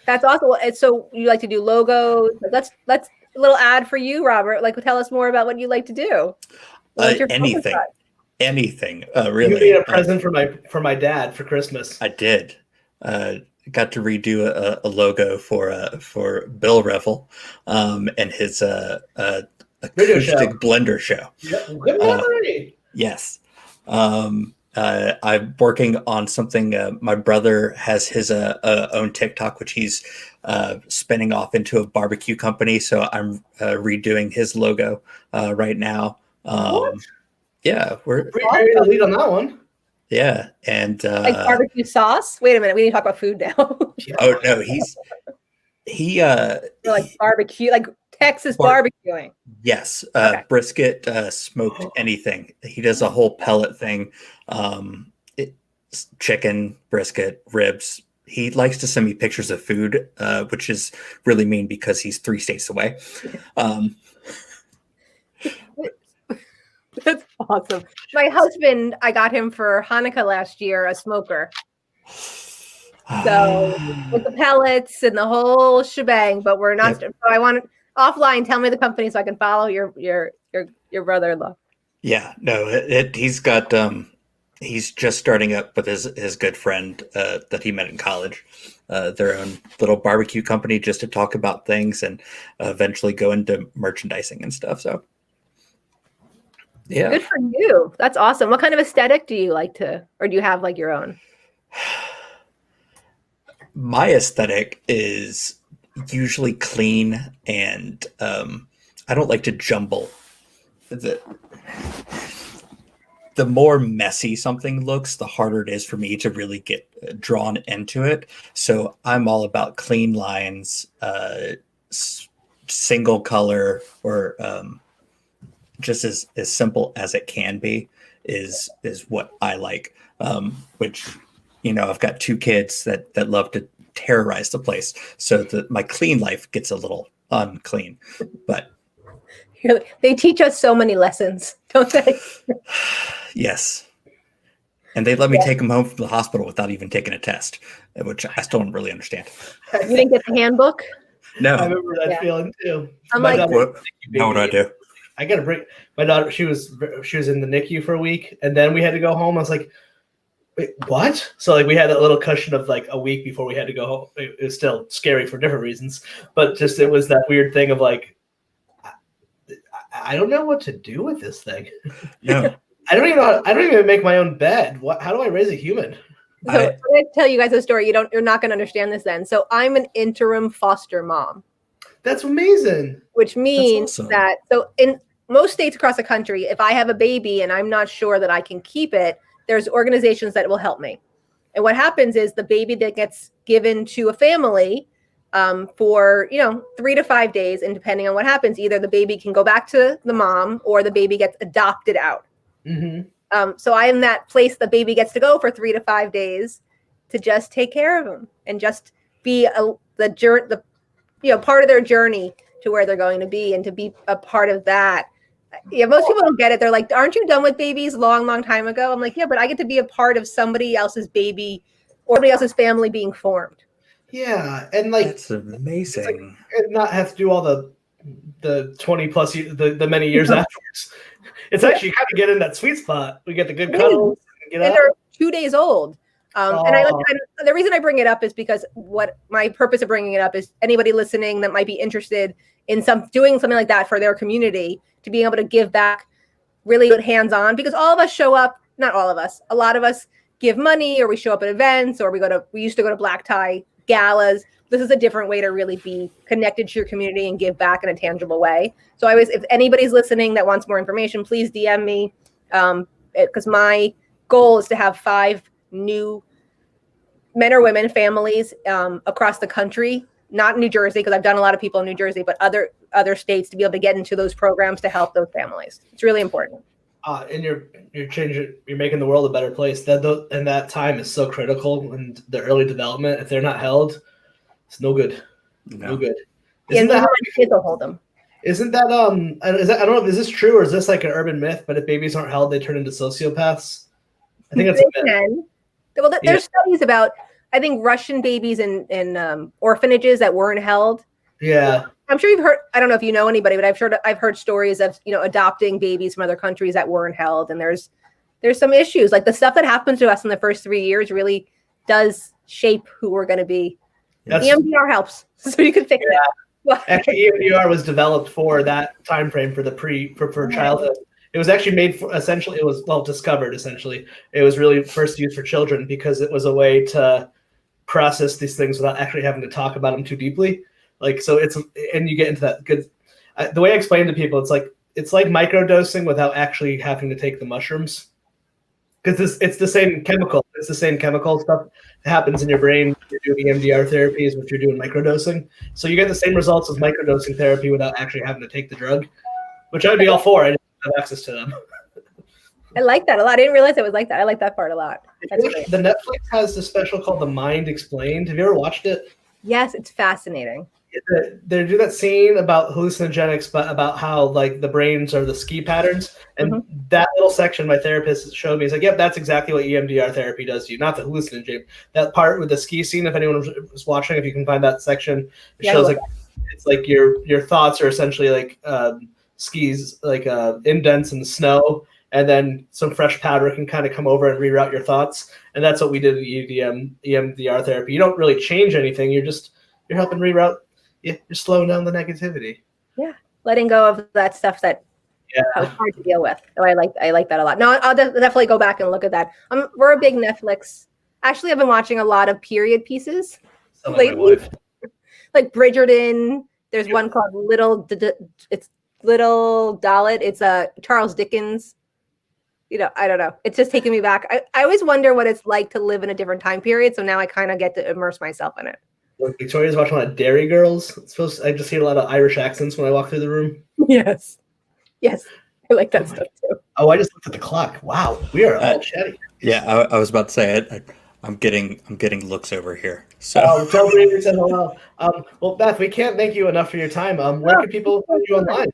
That's awesome. And so you like to do logos. Let's a little ad for you, Robert. Like, tell us more about what you like to do. What's your focus on? Anything, You really. made a present for my dad for Christmas. I did. Got to redo a logo for Bill Revel, and his Radio show. acoustic blender show. Yeah, good memory. Yes. I'm working on something. My brother has his own TikTok, which he's spinning off into a barbecue company. So I'm redoing his logo right now. Yeah, we're Pretty the lead on that one. yeah, and Like barbecue sauce. Wait a minute, we need to talk about food now. oh no, he Like barbecue, like Texas barbecuing. yes, Okay. brisket, smoked anything. He does a whole pellet thing. Chicken, brisket, ribs. He likes to send me pictures of food, which is really mean because he's 3 states away. That's awesome. My husband, I got him for Hanukkah last year, a smoker. So with the pellets and the whole shebang, but we're not. Yep. So I want offline. Tell me the company so I can follow your brother-in-law. Yeah, no, he's got He's just starting up with his good friend that he met in college, their own little barbecue company, just to talk about things and eventually go into merchandising and stuff. So, yeah. Good for you. That's awesome. What kind of aesthetic do you like to, or do you have like your own? My aesthetic is usually clean, and I don't like to jumble. The more messy something looks, the harder it is for me to really get drawn into it. So I'm all about clean lines, single color, or just as simple as it can be is what I like. Which, I've got 2 kids that love to terrorize the place. So my clean life gets a little unclean, but they teach us so many lessons, don't they? yes. And they let me take them home from the hospital without even taking a test, which I still don't really understand. You didn't get the handbook? No. I remember that feeling too. I'm My like, daughter, what do I do? I gotta bring my daughter. She was in the NICU for a week, and then we had to go home. I was like, wait, what? So like we had that little cushion of like a week before we had to go home. It was still scary for different reasons, but just it was that weird thing of like, I don't know what to do with this thing. No. I don't even make my own bed. How do I raise a human? So I'm going to tell you guys a story. You're not going to understand this then. So I'm an interim foster mom. That's amazing. Which means awesome. that, so in most states across the country, if I have a baby and I'm not sure that I can keep it, there's organizations that will help me. And what happens is the baby that gets given to a family for 3 to 5 days, and depending on what happens, either the baby can go back to the mom or the baby gets adopted out. Mm-hmm. So I am that place the baby gets to go for 3 to 5 days to just take care of him and just be part of their journey to where they're going to be, and to be a part of that. Yeah, most people don't get it. They're like, aren't you done with babies long time ago? I'm like, yeah, but I get to be a part of somebody else's baby or somebody else's family being formed. Yeah, and like that's amazing. Like, and not have to do all the 20 plus the many years afterwards. It's actually kind of get in that sweet spot. We get the good cuddles. And they're 2 days old. And the reason I bring it up is because what my purpose of bringing it up is anybody listening that might be interested in doing something like that for their community, to being able to give back really good hands-on, because all of us show up, not all of us, a lot of us give money, or we show up at events, or we used to go to black tie galas. This is a different way to really be connected to your community and give back in a tangible way. So if anybody's listening that wants more information, please DM me, because my goal is to have 5 new men or women families across the country, not New Jersey, because I've done a lot of people in New Jersey, but other states, to be able to get into those programs to help those families. It's really important. And you're making the world a better place. That time is so critical, and the early development, if they're not held, it's no good. No good. Isn't that how kids will hold them? Isn't that I don't know if is this true, or is this like an urban myth? But if babies aren't held, they turn into sociopaths. I think that's a myth. Well, there's studies about, I think, Russian babies in orphanages that weren't held. Yeah. I'm sure you've heard, I don't know if you know anybody, but I've heard stories of, adopting babies from other countries that weren't held. And there's some issues, like the stuff that happens to us in the first 3 years really does shape who we're going to be. EMDR helps, so you can figure it out. Actually, EMDR was developed for that time frame for for childhood. It was actually made for, essentially, discovered essentially. It was really first used for children because it was a way to process these things without actually having to talk about them too deeply. Like, so and you get into that good. The way I explain to people, it's like microdosing without actually having to take the mushrooms. Because it's the same chemical. It's the same chemical stuff that happens in your brain. You're doing EMDR therapy is what you're doing microdosing. So you get the same results as microdosing therapy without actually having to take the drug, which I would be all for. I didn't have access to them. I like that a lot. I didn't realize it was like that. I like that part a lot. The Netflix has this special called The Mind Explained. Have you ever watched it? Yes, it's fascinating. They do that scene about hallucinogenics, but about how like the brains are the ski patterns. And that little section my therapist showed me, he's like, yep, that's exactly what EMDR therapy does to you. Not the hallucinogen. That part with the ski scene, if anyone was watching, if you can find that section, it shows like it's like your thoughts are essentially like skis, like indents in the snow. and then some fresh powder can kind of come over and reroute your thoughts. And that's what we did with EMDR therapy. You don't really change anything. You're helping reroute. You're slowing down the negativity. Yeah, letting go of that stuff that was hard to deal with. Oh, I like that a lot. No, I'll definitely go back and look at that. We're a big Netflix. Actually, I've been watching a lot of period pieces lately, like Bridgerton. There's one called it's Little Dalit. It's Charles Dickens. I don't know. It's just taking me back. I always wonder what it's like to live in a different time period. So now I kind of get to immerse myself in it. When Victoria's watching a lot of Dairy Girls. I just hear a lot of Irish accents when I walk through the room. Yes. I like that stuff too. Oh, I just looked at the clock. Wow, we are all chatty. Yeah, I was about to say it. I'm getting looks over here. So tell me you said hello. Well, Beth, we can't thank you enough for your time. Where can people find you online?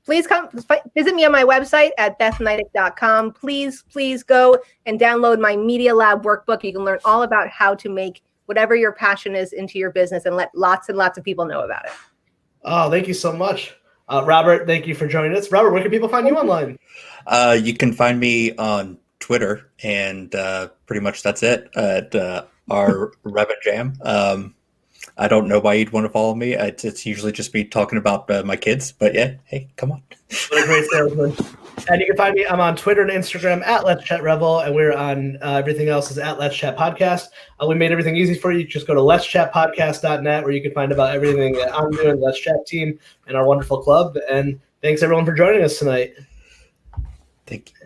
Please come visit me on my website at bethneidick.com. Please go and download my Media Lab workbook. You can learn all about how to make whatever your passion is into your business and let lots and lots of people know about it. Oh, thank you so much. Robert, thank you for joining us. Robert, where can people find you online? You can find me on Twitter, and pretty much that's it at our Rabbit Jam. I don't know why you'd want to follow me. It's usually just me talking about my kids, but yeah, hey, come on. What a great salesman. And you can find me. I'm on Twitter and Instagram at Let's Chat Rebel, and we're on everything else is at Let's Chat Podcast. We made everything easy for you. Just go to letschatpodcast.net, where you can find about everything that I'm doing, Let's Chat team, and our wonderful club. And thanks everyone for joining us tonight. Thank you.